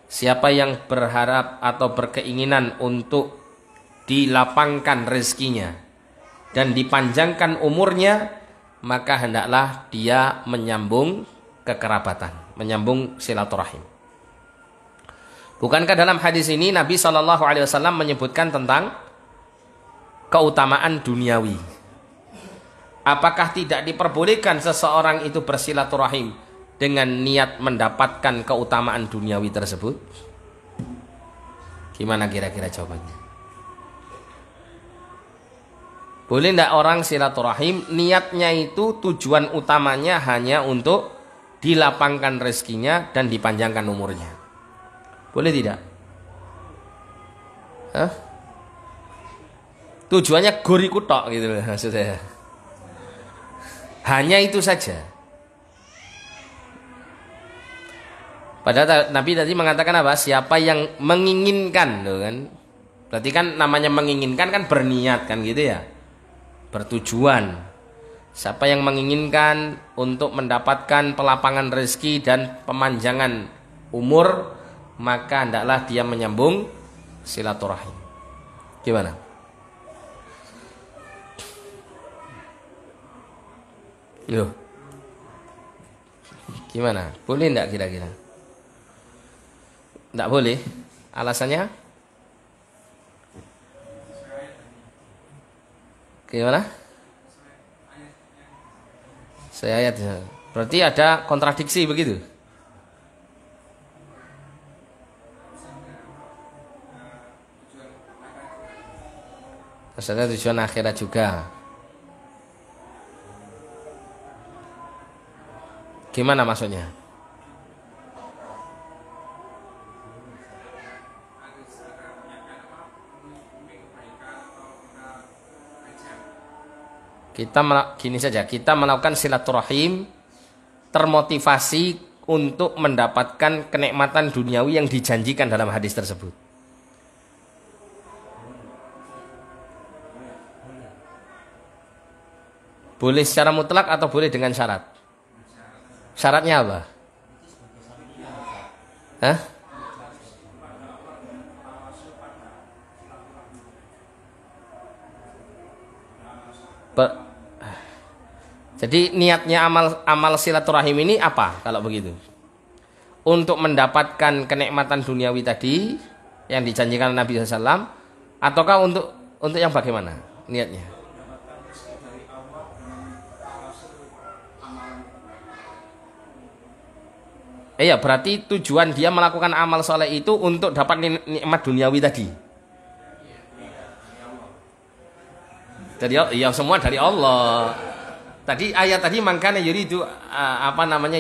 Siapa yang berharap atau berkeinginan untuk dilapangkan rezekinya dan dipanjangkan umurnya, maka hendaklah dia menyambung kekerabatan, menyambung silaturahim. Bukankah dalam hadis ini Nabi SAW menyebutkan tentang keutamaan duniawi? Apakah tidak diperbolehkan seseorang itu bersilaturahim dengan niat mendapatkan keutamaan duniawi tersebut? Gimana kira-kira jawabannya? Boleh tidak orang silaturahim niatnya itu tujuan utamanya hanya untuk dilapangkan rezekinya dan dipanjangkan umurnya? Boleh tidak? Hah? Tujuannya goriku tok gitu loh maksud saya. Hanya itu saja. Padahal Nabi tadi mengatakan apa? Siapa yang menginginkan, loh kan? Berarti kan namanya menginginkan kan berniat kan gitu ya? Bertujuan. Siapa yang menginginkan untuk mendapatkan pelapangan rezeki dan pemanjangan umur, maka hendaklah dia menyambung silaturahim. Gimana? Loh. Gimana? Boleh enggak kira-kira? Enggak boleh. Alasannya? Gimana? Saya ayat. Berarti ada kontradiksi begitu? Maksudnya tujuan akhirat juga. Gimana maksudnya? Gini saja, kita melakukan silaturahim termotivasi untuk mendapatkan kenikmatan duniawi yang dijanjikan dalam hadis tersebut. Boleh secara mutlak atau boleh dengan syarat? Syaratnya apa? Hah? Jadi niatnya amal silaturahim ini apa kalau begitu? Untuk mendapatkan kenikmatan duniawi tadi yang dijanjikan Nabi SAW, ataukah untuk yang bagaimana niatnya? Iya, berarti tujuan dia melakukan amal soleh itu untuk dapat nikmat duniawi tadi. Jadi ya semua dari Allah. Tadi ayat tadi makanya yuridu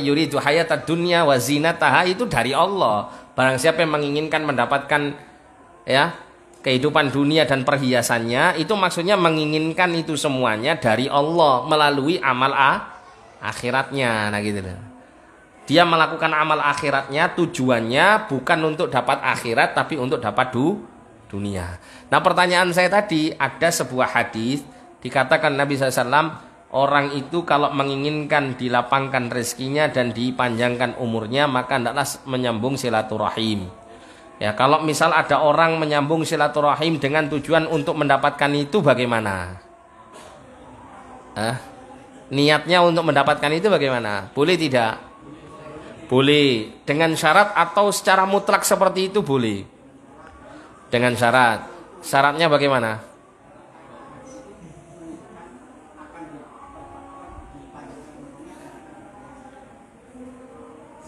yuridu hayatad dunya wa zinataha itu dari Allah. Barang siapa yang menginginkan mendapatkan ya kehidupan dunia dan perhiasannya, itu maksudnya menginginkan itu semuanya dari Allah melalui amal akhiratnya. Nah gitu loh. Dia melakukan amal akhiratnya tujuannya bukan untuk dapat akhirat tapi untuk dapat dunia. Nah pertanyaan saya tadi, ada sebuah hadis dikatakan Nabi SAW, orang itu kalau menginginkan dilapangkan rezekinya dan dipanjangkan umurnya maka hendaklah menyambung silaturahim. Ya kalau misal ada orang menyambung silaturahim dengan tujuan untuk mendapatkan itu bagaimana? Niatnya untuk mendapatkan itu bagaimana? Boleh tidak? Boleh. Dengan syarat atau secara mutlak seperti itu boleh? Dengan syarat. Syaratnya bagaimana?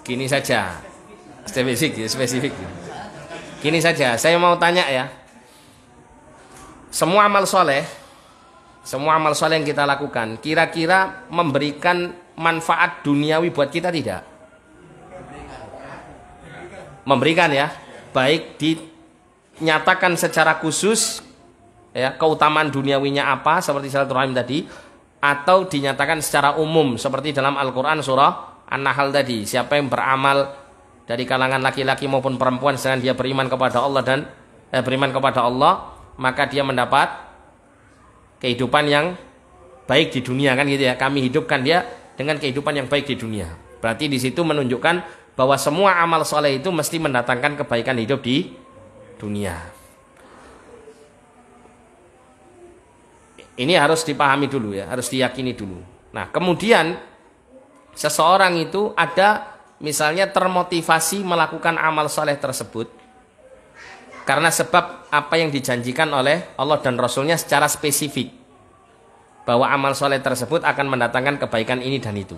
Gini saja. Spesifik. Gini saja, saya mau tanya ya. Semua amal soleh yang kita lakukan, kira-kira memberikan manfaat duniawi buat kita tidak? Memberikan ya. Baik dinyatakan secara khusus ya, keutamaan duniawinya apa seperti silaturahim tadi, atau dinyatakan secara umum seperti dalam Al-Qur'an surah An-Nahl tadi, siapa yang beramal dari kalangan laki-laki maupun perempuan sedangkan dia beriman kepada Allah dan beriman kepada Allah, maka dia mendapat kehidupan yang baik di dunia, kan gitu ya. Kami hidupkan dia dengan kehidupan yang baik di dunia. Berarti di situ menunjukkan bahwa semua amal soleh itu mesti mendatangkan kebaikan hidup di dunia. Ini harus dipahami dulu ya, harus diyakini dulu. Nah, kemudian seseorang itu ada misalnya termotivasi melakukan amal soleh tersebut karena sebab apa yang dijanjikan oleh Allah dan Rasulnya secara spesifik, bahwa amal soleh tersebut akan mendatangkan kebaikan ini dan itu.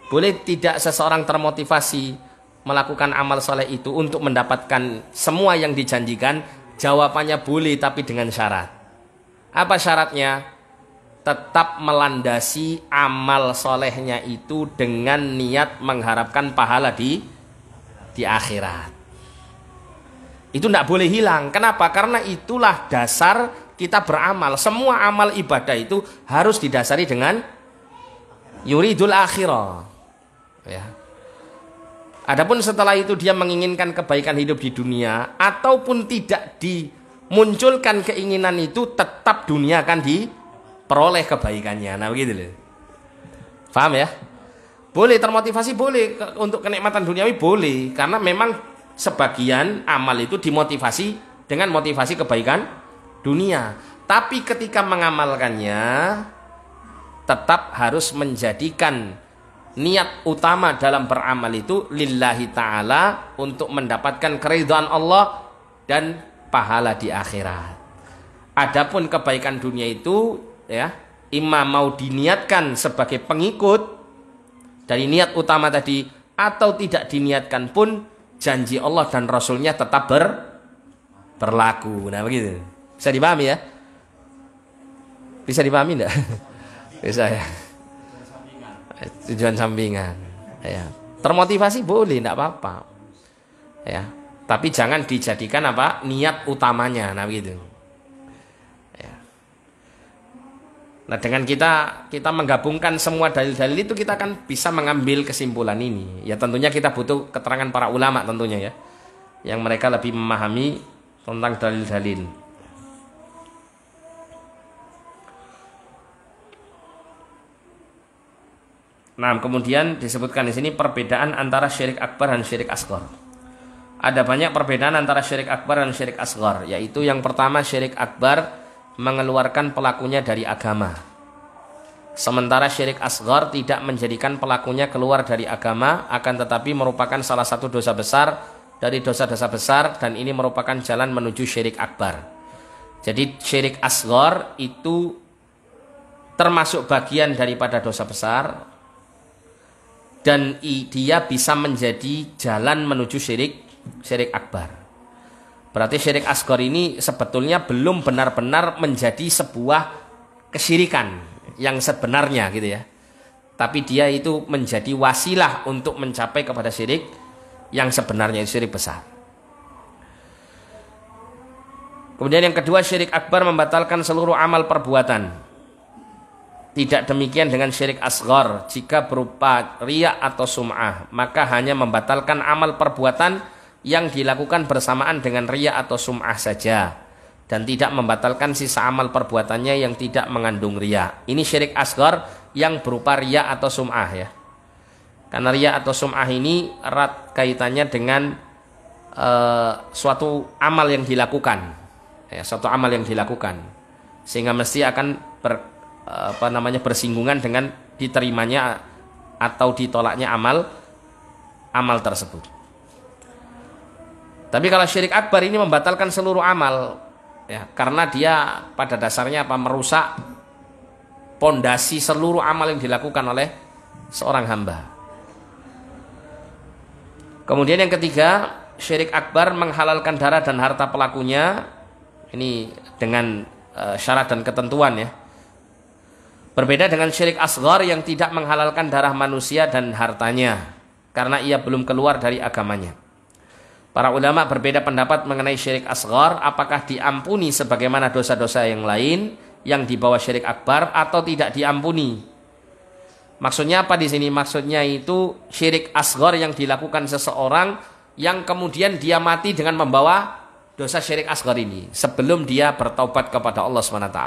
Boleh tidak seseorang termotivasi melakukan amal soleh itu untuk mendapatkan semua yang dijanjikan? Jawabannya boleh, tapi dengan syarat. Apa syaratnya? Tetap melandasi amal solehnya itu dengan niat mengharapkan pahala di akhirat. Itu tidak boleh hilang. Kenapa? Karena itulah dasar kita beramal. Semua amal ibadah itu harus didasari dengan yuridul akhirah. Ya. Adapun setelah itu dia menginginkan kebaikan hidup di dunia ataupun tidak dimunculkan keinginan itu, tetap dunia akan diperoleh kebaikannya. Nah begitu loh. Paham ya? Boleh termotivasi, boleh untuk kenikmatan duniawi, boleh, karena memang sebagian amal itu dimotivasi dengan motivasi kebaikan dunia. Tapi ketika mengamalkannya tetap harus menjadikan niat utama dalam beramal itu lillahi ta'ala, untuk mendapatkan keridhaan Allah dan pahala di akhirat. Adapun kebaikan dunia itu ya, imam mau diniatkan sebagai pengikut dari niat utama tadi, atau tidak diniatkan pun janji Allah dan Rasulnya tetap berlaku. Nah begitu. Bisa dipahami ya? Bisa dipahami enggak? Bisa ya. Tujuan sampingan. Ya. Termotivasi boleh, enggak apa-apa. Ya. Tapi jangan dijadikan apa? Niat utamanya. Nah begitu. Ya. Nah dengan kita menggabungkan semua dalil-dalil itu, kita akan bisa mengambil kesimpulan ini. Ya tentunya kita butuh keterangan para ulama tentunya ya, yang mereka lebih memahami tentang dalil-dalil. Nah, kemudian disebutkan di sini perbedaan antara syirik akbar dan syirik asghar. Ada banyak perbedaan antara syirik akbar dan syirik asghar, yaitu yang pertama, syirik akbar mengeluarkan pelakunya dari agama. Sementara syirik asghar tidak menjadikan pelakunya keluar dari agama, akan tetapi merupakan salah satu dosa besar dari dosa-dosa besar, dan ini merupakan jalan menuju syirik akbar. Jadi syirik asghar itu termasuk bagian daripada dosa besar, dan dia bisa menjadi jalan menuju syirik akbar. Berarti syirik asghar ini sebetulnya belum benar-benar menjadi sebuah kesyirikan yang sebenarnya gitu ya. Tapi dia itu menjadi wasilah untuk mencapai kepada syirik yang sebenarnya, syirik besar. Kemudian yang kedua, syirik akbar membatalkan seluruh amal perbuatan. Tidak demikian dengan syirik asghar. Jika berupa riya atau sum'ah, maka hanya membatalkan amal perbuatan yang dilakukan bersamaan dengan riya atau sum'ah saja, dan tidak membatalkan sisa amal perbuatannya yang tidak mengandung riya. Ini syirik asghar yang berupa riya atau sum'ah ya. Karena riya atau sum'ah ini erat kaitannya dengan suatu amal yang dilakukan ya, suatu amal yang dilakukan, sehingga mesti akan bersinggungan dengan diterimanya atau ditolaknya amal tersebut. Tapi kalau syirik akbar ini membatalkan seluruh amal ya, karena dia pada dasarnya merusak pondasi seluruh amal yang dilakukan oleh seorang hamba. Kemudian yang ketiga, syirik akbar menghalalkan darah dan harta pelakunya, ini dengan syarat dan ketentuan ya. Berbeda dengan syirik asghar yang tidak menghalalkan darah manusia dan hartanya karena ia belum keluar dari agamanya. Para ulama berbeda pendapat mengenai syirik asghar, apakah diampuni sebagaimana dosa-dosa yang lain yang di bawah syirik akbar atau tidak diampuni. Maksudnya apa di sini? Maksudnya itu syirik asghar yang dilakukan seseorang yang kemudian dia mati dengan membawa dosa syirik asghar ini sebelum dia bertaubat kepada Allah SWT.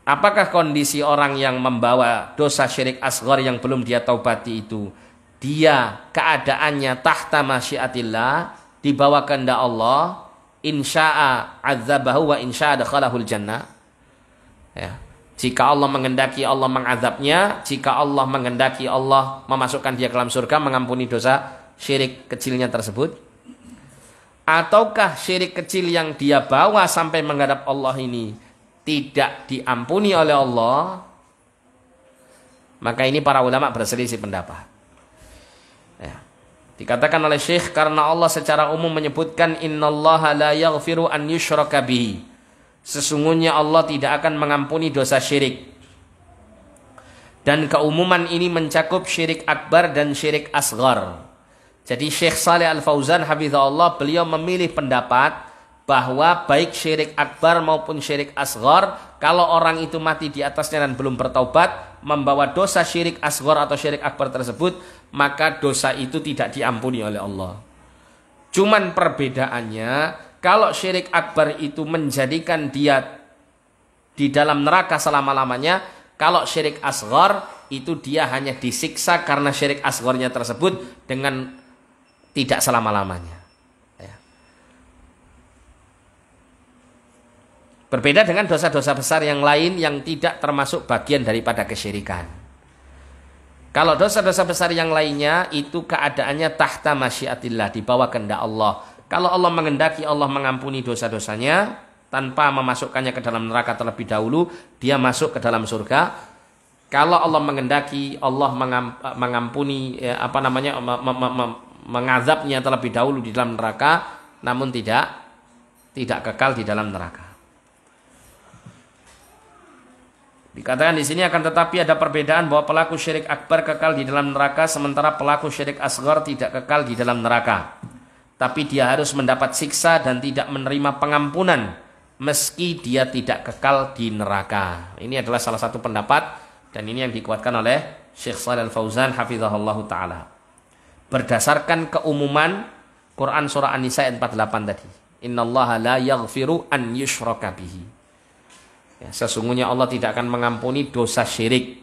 Apakah kondisi orang yang membawa dosa syirik asghar yang belum dia taubati itu, dia keadaannya tahta masyiatillah, di bawah kehendak Allah, insya'a adzabahu wa insya'a dakhalahul jannah. Ya. Jika Allah menghendaki Allah mengazabnya, jika Allah menghendaki Allah memasukkan dia ke dalam surga, mengampuni dosa syirik kecilnya tersebut. Ataukah syirik kecil yang dia bawa sampai menghadap Allah ini tidak diampuni oleh Allah? Maka ini para ulama berselisih pendapat. Ya. Dikatakan oleh Syekh, karena Allah secara umum menyebutkan innallaha la yaghfiru an yushraka bihi. Sesungguhnya Allah tidak akan mengampuni dosa syirik. Dan keumuman ini mencakup syirik akbar dan syirik asghar. Jadi Syekh Shalih Al-Fauzan hafizahullah, beliau memilih pendapat bahwa baik syirik akbar maupun syirik asghar, kalau orang itu mati di atasnya dan belum bertaubat, membawa dosa syirik asghar atau syirik akbar tersebut, maka dosa itu tidak diampuni oleh Allah. Cuman perbedaannya, kalau syirik akbar itu menjadikan dia di dalam neraka selama-lamanya, kalau syirik asghar itu dia hanya disiksa karena syirik asgharnya tersebut dengan tidak selama-lamanya. Berbeda dengan dosa-dosa besar yang lain yang tidak termasuk bagian daripada kesyirikan. Kalau dosa-dosa besar yang lainnya itu keadaannya tahta masyiatillah, di bawah kehendak Allah. Kalau Allah menghendaki Allah mengampuni dosa-dosanya tanpa memasukkannya ke dalam neraka terlebih dahulu, dia masuk ke dalam surga. Kalau Allah menghendaki Allah mengampuni mengazabnya terlebih dahulu di dalam neraka, namun tidak kekal di dalam neraka. Dikatakan di sini akan tetapi ada perbedaan bahwa pelaku syirik akbar kekal di dalam neraka sementara pelaku syirik asghar tidak kekal di dalam neraka. Tapi dia harus mendapat siksa dan tidak menerima pengampunan meski dia tidak kekal di neraka. Ini adalah salah satu pendapat dan ini yang dikuatkan oleh Syekh Shalih Al-Fauzan hafizahullah taala. Berdasarkan keumuman Quran surah An-Nisa ayat 48 tadi. Innallaha la yaghfiru an yushraka bihi. Ya, sesungguhnya Allah tidak akan mengampuni dosa syirik.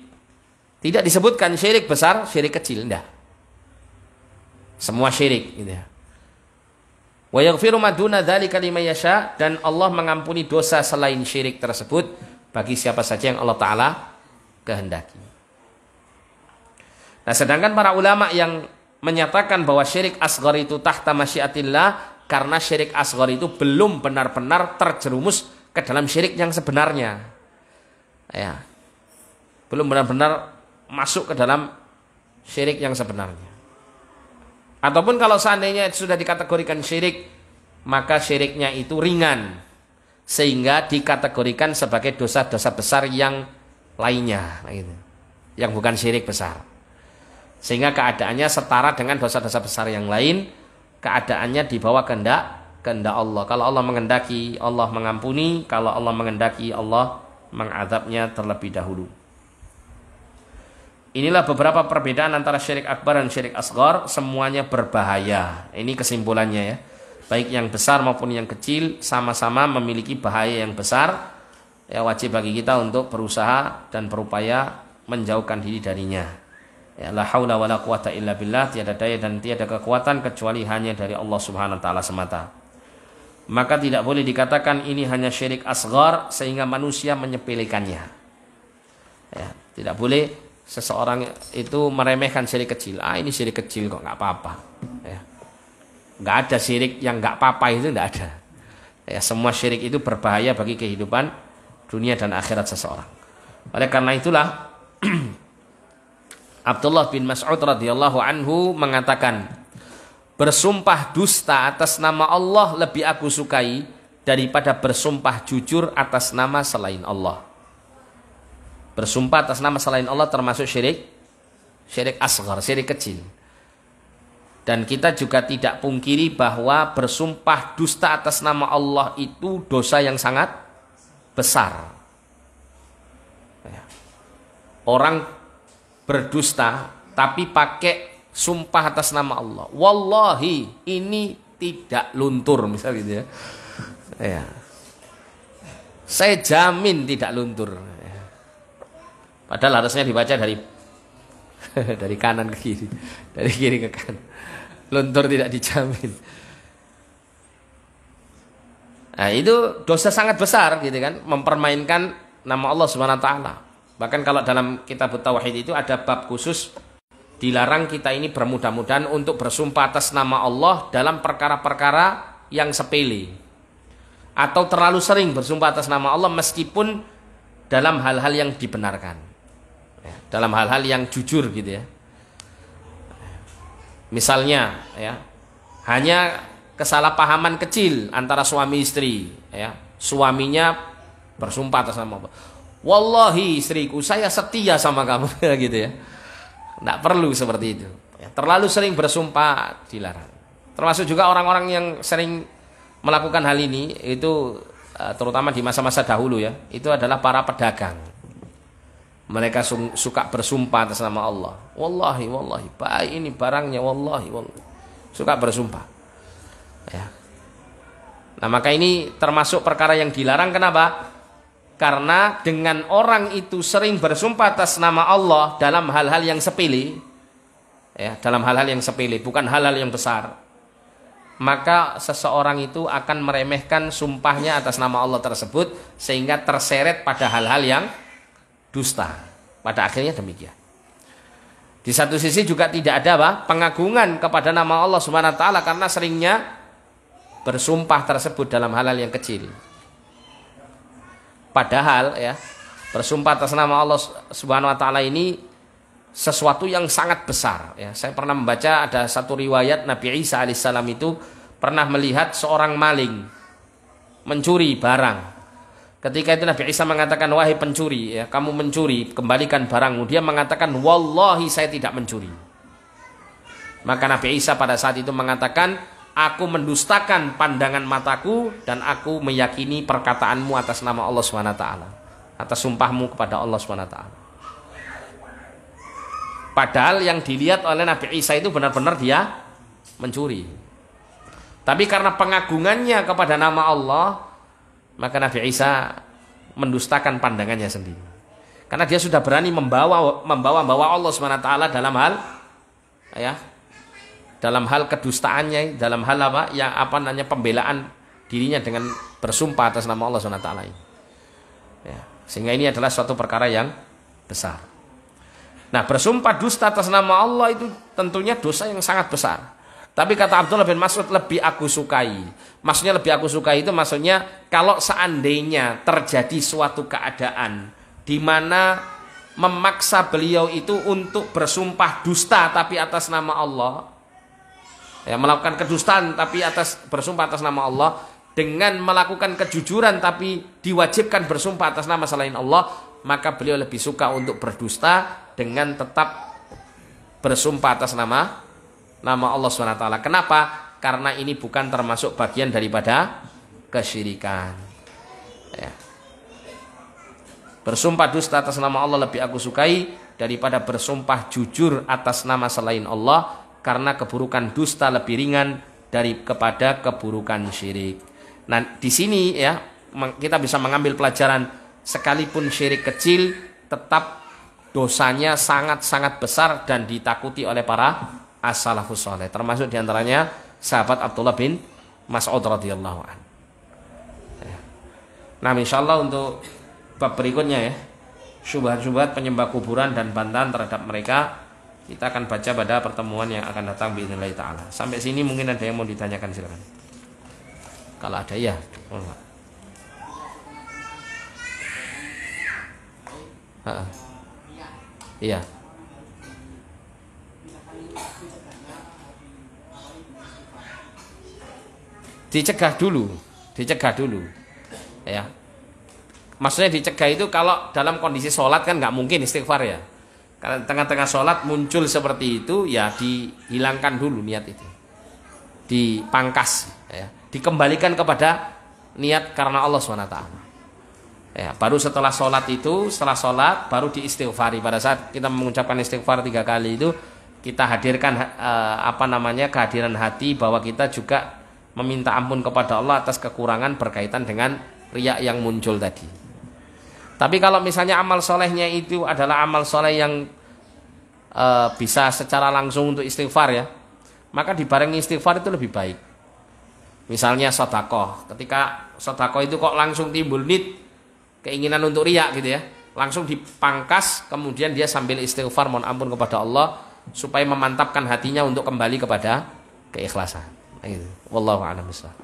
Tidak disebutkan syirik besar, syirik kecil, enggak. Semua syirik gitu ya. Wa yaghfiru ma duna dzalika liman yasha, dan Allah mengampuni dosa selain syirik tersebut bagi siapa saja yang Allah taala kehendaki. Nah, sedangkan para ulama yang menyatakan bahwa syirik asghar itu tahta masyiatillah karena syirik asghar itu belum benar-benar terjerumus ke dalam syirik yang sebenarnya, ya, belum benar-benar masuk ke dalam syirik yang sebenarnya. Ataupun kalau seandainya sudah dikategorikan syirik, maka syiriknya itu ringan sehingga dikategorikan sebagai dosa-dosa besar yang lainnya, gitu, yang bukan syirik besar, sehingga keadaannya setara dengan dosa-dosa besar yang lain, keadaannya di bawah kehendak Allah. Kalau Allah menghendaki Allah mengampuni, kalau Allah menghendaki Allah mengazabnya terlebih dahulu. Inilah beberapa perbedaan antara syirik akbar dan syirik asghar. Semuanya berbahaya. Ini kesimpulannya ya. Baik yang besar maupun yang kecil sama-sama memiliki bahaya yang besar. Ya, wajib bagi kita untuk berusaha dan berupaya menjauhkan diri darinya. Ya, la haula wala quwata illa billah, tiada daya dan tiada kekuatan kecuali hanya dari Allah Subhanahu wa taala semata. Maka tidak boleh dikatakan ini hanya syirik asghar sehingga manusia menyepelekannya. Ya, tidak boleh seseorang itu meremehkan syirik kecil. Ini syirik kecil kok, nggak apa-apa. Ya. Nggak ada syirik yang nggak apa-apa, itu nggak ada. Ya, semua syirik itu berbahaya bagi kehidupan dunia dan akhirat seseorang. Oleh karena itulah Abdullah bin Mas'ud radhiyallahu anhu mengatakan, bersumpah dusta atas nama Allah lebih aku sukai daripada bersumpah jujur atas nama selain Allah. Bersumpah atas nama selain Allah termasuk syirik asghar, syirik kecil. Dan kita juga tidak pungkiri bahwa bersumpah dusta atas nama Allah itu dosa yang sangat besar. Orang berdusta tapi pakai sumpah atas nama Allah. Wallahi ini tidak luntur misal gitu ya. Ya. Saya jamin tidak luntur. Padahal harusnya dibaca dari kanan ke kiri, dari kiri ke kanan. Luntur tidak dijamin. Nah, itu dosa sangat besar gitu kan, mempermainkan nama Allah Subhanahu wa taala. Bahkan kalau dalam kitab tauhid itu ada bab khusus dilarang kita ini bermudah-mudahan untuk bersumpah atas nama Allah dalam perkara-perkara yang sepele. Atau terlalu sering bersumpah atas nama Allah meskipun dalam hal-hal yang dibenarkan. Ya, dalam hal-hal yang jujur gitu ya. Misalnya ya, hanya kesalahpahaman kecil antara suami istri ya. Suaminya bersumpah atas nama Allah. Wallahi istriku, saya setia sama kamu gitu ya. Tidak perlu seperti itu ya, terlalu sering bersumpah dilarang. Termasuk juga orang-orang yang sering melakukan hal ini itu terutama di masa-masa dahulu ya, itu adalah para pedagang. Mereka suka bersumpah atas nama Allah. Wallahi, baik ini barangnya, wallahi. Suka bersumpah. Ya. Nah, maka ini termasuk perkara yang dilarang. Kenapa? Karena dengan orang itu sering bersumpah atas nama Allah dalam hal-hal yang sepele, ya, dalam hal-hal yang sepele, bukan hal-hal yang besar, maka seseorang itu akan meremehkan sumpahnya atas nama Allah tersebut sehingga terseret pada hal-hal yang dusta. Pada akhirnya demikian. Di satu sisi juga tidak ada pengagungan kepada nama Allah Subhanahu wa taala karena seringnya bersumpah tersebut dalam hal-hal yang kecil. Padahal ya, bersumpah atas nama Allah Subhanahu wa taala ini sesuatu yang sangat besar ya. Saya pernah membaca ada satu riwayat Nabi Isa alaihissalam itu pernah melihat seorang maling mencuri barang. Ketika itu Nabi Isa mengatakan, wahai pencuri ya, kamu mencuri, kembalikan barangmu. Dia mengatakan, wallahi saya tidak mencuri. Maka Nabi Isa pada saat itu mengatakan, aku mendustakan pandangan mataku dan aku meyakini perkataanmu atas nama Allah SWT, atas sumpahmu kepada Allah SWT. Padahal yang dilihat oleh Nabi Isa itu benar-benar dia mencuri. Tapi karena pengagungannya kepada nama Allah, maka Nabi Isa mendustakan pandangannya sendiri. Karena dia sudah berani membawa Allah SWT dalam hal ya, dalam hal kedustaannya, dalam hal apa? Ya apa namanya, pembelaan dirinya dengan bersumpah atas nama Allah SWT. Ya, sehingga ini adalah suatu perkara yang besar. Nah, bersumpah dusta atas nama Allah itu tentunya dosa yang sangat besar. Tapi kata Abdullah bin Mas'ud, lebih aku sukai. Maksudnya lebih aku sukai itu maksudnya kalau seandainya terjadi suatu keadaan di mana memaksa beliau itu untuk bersumpah dusta tapi atas nama Allah, ya, melakukan kedustaan tapi bersumpah atas nama Allah, dengan melakukan kejujuran tapi diwajibkan bersumpah atas nama selain Allah, maka beliau lebih suka untuk berdusta dengan tetap bersumpah atas nama Allah SWT. Kenapa? Karena ini bukan termasuk bagian daripada kesyirikan. Ya. Bersumpah dusta atas nama Allah lebih aku sukai daripada bersumpah jujur atas nama selain Allah, karena keburukan dusta lebih ringan kepada keburukan syirik. Nah, di sini ya kita bisa mengambil pelajaran, sekalipun syirik kecil tetap dosanya sangat-sangat besar dan ditakuti oleh para as-salafus saleh, termasuk diantaranya sahabat Abdullah bin Mas'ud radhiyallahu anhu. Nah, insyaallah untuk bab berikutnya ya, syubhat-syubhat penyembah kuburan dan bantahan terhadap mereka, kita akan baca pada pertemuan yang akan datang biidznillah taala. Sampai sini mungkin ada yang mau ditanyakan, silakan. Kalau ada ya. Iya. Dicegah dulu, ya. Maksudnya dicegah itu kalau dalam kondisi sholat kan nggak mungkin istighfar ya. Karena tengah-tengah sholat muncul seperti itu, ya dihilangkan dulu niat itu, dipangkas, ya. Dikembalikan kepada niat karena Allah SWT. Ya, baru setelah sholat itu, setelah sholat baru diistighfari. Pada saat kita mengucapkan istighfar 3 kali itu, kita hadirkan kehadiran hati bahwa kita juga meminta ampun kepada Allah atas kekurangan berkaitan dengan riya yang muncul tadi. Tapi kalau misalnya amal solehnya itu adalah amal soleh yang bisa secara langsung untuk istighfar ya, maka dibarengi istighfar itu lebih baik. Misalnya sedekah, ketika sedekah itu kok langsung timbul keinginan untuk riya gitu ya, langsung dipangkas, kemudian dia sambil istighfar mohon ampun kepada Allah supaya memantapkan hatinya untuk kembali kepada keikhlasan. Gitu. Wallahu a'lam bishawab.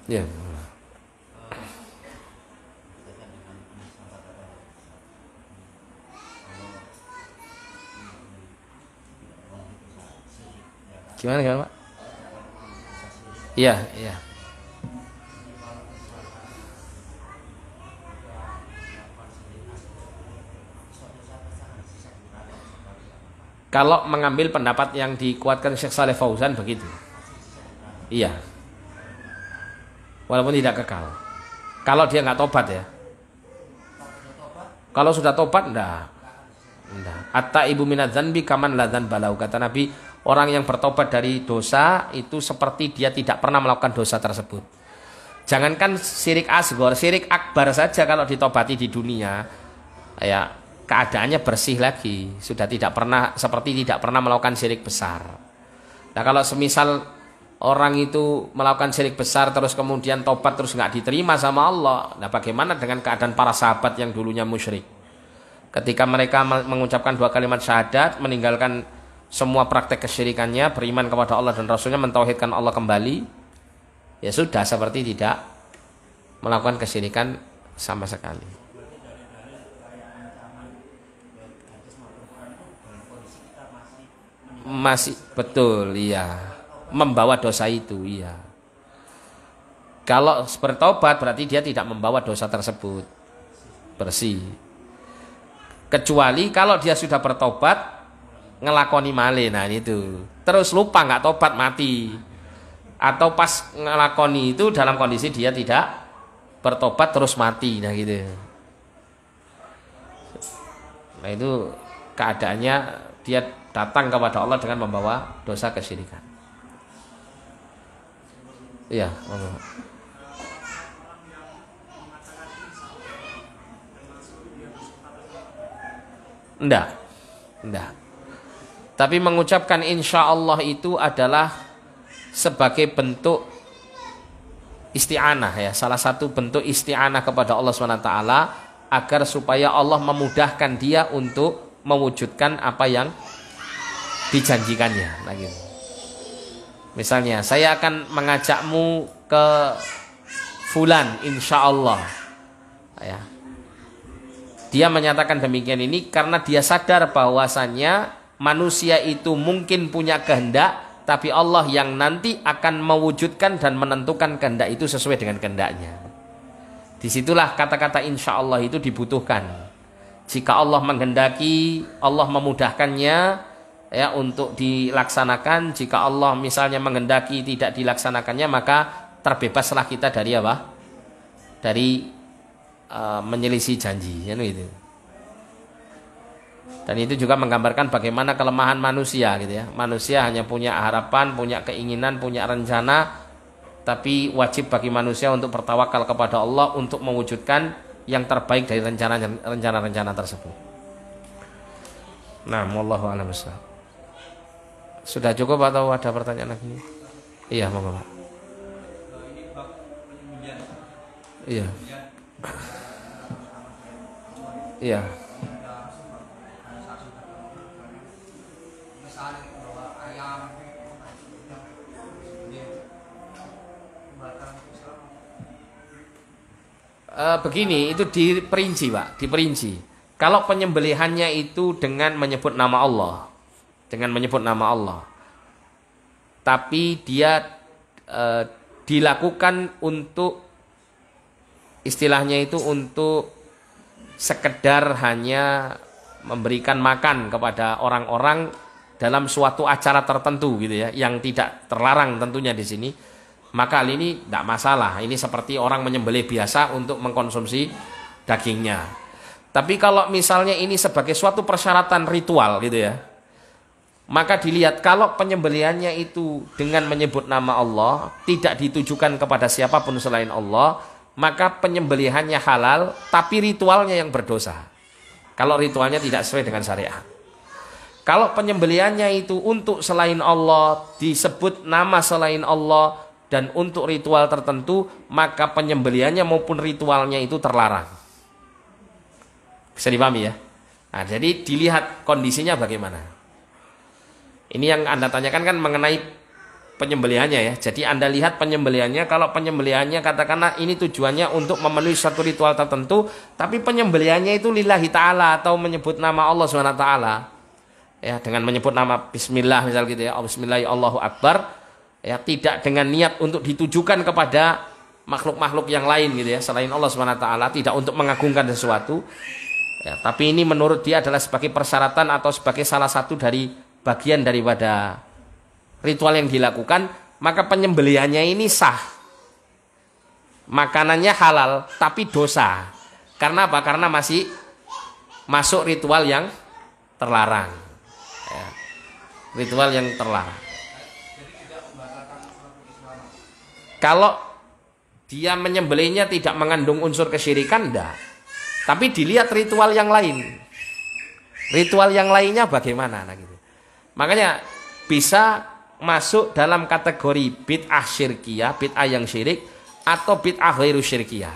Ya. Gimana Pak? Iya, iya. Kalau mengambil pendapat yang dikuatkan Syekh Saleh Fauzan begitu. Iya. Walaupun tidak kekal. Kalau dia nggak tobat ya. Kalau sudah tobat enggak. Atta ibu minadz dzanbi kaman la dzanba lahu, kata Nabi, orang yang bertobat dari dosa itu seperti dia tidak pernah melakukan dosa tersebut. Jangankan syirik asghar, syirik akbar saja kalau ditobati di dunia, ya keadaannya bersih lagi, sudah tidak pernah seperti tidak pernah melakukan syirik besar. Nah kalau semisal orang itu melakukan syirik besar terus kemudian tobat terus nggak diterima sama Allah, nah bagaimana dengan keadaan para sahabat yang dulunya musyrik? Ketika mereka mengucapkan 2 kalimat syahadat, meninggalkan semua praktek kesyirikannya, beriman kepada Allah dan Rasulnya, mentauhidkan Allah kembali, ya sudah seperti tidak melakukan kesyirikan sama sekali. Masih betul, iya. Membawa dosa itu, iya. Kalau bertobat berarti dia tidak membawa dosa tersebut, bersih. Kecuali kalau dia sudah bertobat ngelakoni malih, nah itu terus lupa nggak tobat mati, atau pas ngelakoni itu dalam kondisi dia tidak bertobat terus mati, nah gitu. Nah itu keadaannya dia datang kepada Allah dengan membawa dosa kesyirikan. Iya. Enggak. Tapi mengucapkan insya Allah itu adalah sebagai bentuk isti'anah ya, salah satu bentuk isti'anah kepada Allah SWT agar supaya Allah memudahkan dia untuk mewujudkan apa yang dijanjikannya. Nah, gitu. Misalnya saya akan mengajakmu ke fulan insya Allah ya. Dia menyatakan demikian ini karena dia sadar bahwasannya manusia itu mungkin punya kehendak, tapi Allah yang nanti akan mewujudkan dan menentukan kehendak itu sesuai dengan kehendaknya. Disitulah kata-kata insya Allah itu dibutuhkan. Jika Allah menghendaki, Allah memudahkannya ya untuk dilaksanakan. Jika Allah misalnya menghendaki tidak dilaksanakannya, maka terbebaslah kita dari apa? Dari menyelisih janji, ya gitu. Dan itu juga menggambarkan bagaimana kelemahan manusia, gitu ya. Manusia hanya punya harapan, punya keinginan, punya rencana, tapi wajib bagi manusia untuk bertawakal kepada Allah untuk mewujudkan yang terbaik dari rencana-rencana tersebut. Nah, wallahu a'lam bishawab. Sudah cukup atau ada pertanyaan lagi? Iya, monggo, Pak. Iya. Iya. Begini, itu diperinci, Pak, diperinci. Kalau penyembelihannya itu dengan menyebut nama Allah, tapi dia dilakukan untuk istilahnya itu untuk sekedar hanya memberikan makan kepada orang-orang dalam suatu acara tertentu gitu ya, yang tidak terlarang tentunya di sini, maka hal ini tidak masalah. Ini seperti orang menyembelih biasa untuk mengkonsumsi dagingnya. Tapi kalau misalnya ini sebagai suatu persyaratan ritual gitu ya, maka dilihat kalau penyembelihannya itu dengan menyebut nama Allah, tidak ditujukan kepada siapapun selain Allah, maka penyembelihannya halal, tapi ritualnya yang berdosa. Kalau ritualnya tidak sesuai dengan syariat. Kalau penyembelihannya itu untuk selain Allah, disebut nama selain Allah, dan untuk ritual tertentu, maka penyembelihannya maupun ritualnya itu terlarang. Bisa dipahami ya? Nah, jadi dilihat kondisinya bagaimana. Ini yang Anda tanyakan kan mengenai penyembelihannya ya. Jadi Anda lihat penyembelihannya, kalau penyembelihannya katakanlah ini tujuannya untuk memenuhi satu ritual tertentu, tapi penyembelihannya itu lillahi ta'ala atau menyebut nama Allah SWT. Ya, dengan menyebut nama bismillah misal gitu ya, bismillah Allahu akbar, ya, tidak dengan niat untuk ditujukan kepada makhluk-makhluk yang lain gitu ya, selain Allah SWT, tidak untuk mengagungkan sesuatu. Ya, tapi ini menurut dia adalah sebagai persyaratan atau sebagai salah satu dari bagian daripada ritual yang dilakukan, maka penyembelihannya ini sah. Makanannya halal tapi dosa. Karena apa? Karena masih masuk ritual yang terlarang. Ya, ritual yang terlarang. Kalau dia menyembelihnya tidak mengandung unsur kesyirikan, enggak. Tapi dilihat ritual yang lain. Ritual yang lainnya bagaimana? Nah, gitu. Makanya bisa masuk dalam kategori bid'ah syirkiyah, bid'ah yang syirik, atau bid'ah ghairu syirkiyah.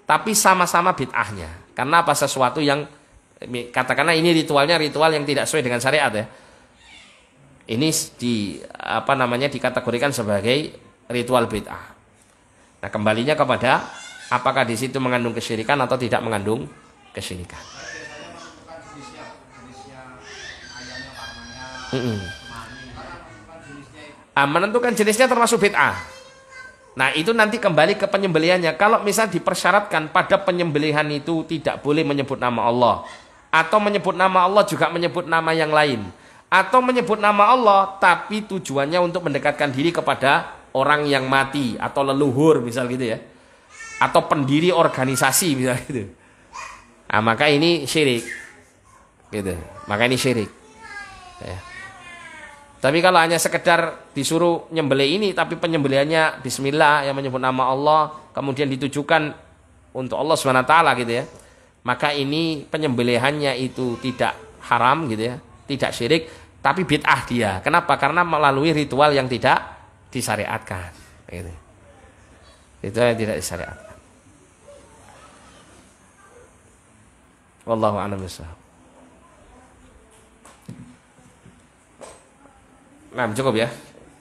Tapi sama-sama bid'ahnya. Karena apa? Sesuatu yang, katakanlah ini ritualnya ritual yang tidak sesuai dengan syariat ya. Ini dikategorikan sebagai ritual bid'ah. Nah, kembalinya kepada apakah di situ mengandung kesyirikan atau tidak mengandung kesyirikan. Menentukan jenisnya termasuk bid'ah. Nah, itu nanti kembali ke penyembelihannya. Kalau misal dipersyaratkan pada penyembelihan itu tidak boleh menyebut nama Allah, atau menyebut nama Allah juga menyebut nama yang lain, atau menyebut nama Allah tapi tujuannya untuk mendekatkan diri kepada orang yang mati atau leluhur misal gitu ya, atau pendiri organisasi misal gitu, nah, maka ini syirik gitu. Maka ini syirik ya. Tapi kalau hanya sekedar disuruh nyembelih ini tapi penyembelihannya bismillah yang menyebut nama Allah kemudian ditujukan untuk Allah SWT gitu ya, maka ini penyembelihannya itu tidak haram gitu ya, tidak syirik, tapi bid'ah dia. Kenapa? Karena melalui ritual yang tidak disyariatkan gitu. Itu yang tidak disyariatkan. Wallahu a'lam bishawab. Nah, cukup ya.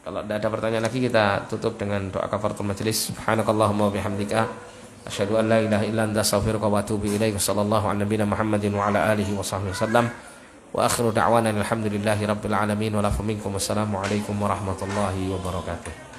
Kalau tidak ada pertanyaan lagi, kita tutup dengan doa kafaratul majelis. Subhanakallahumma wabihamdika asyhadu an la ilaha illa anta astaghfiruka wa atubu ilaik. Sallallahu ala nabiyina Muhammadin wa ala alihi wa sahbihi wasallam. Wa akhiru da'wana alhamdulillahi rabbil alamin wa lakum minkum. Wassalamu alaikum warahmatullahi wabarakatuh.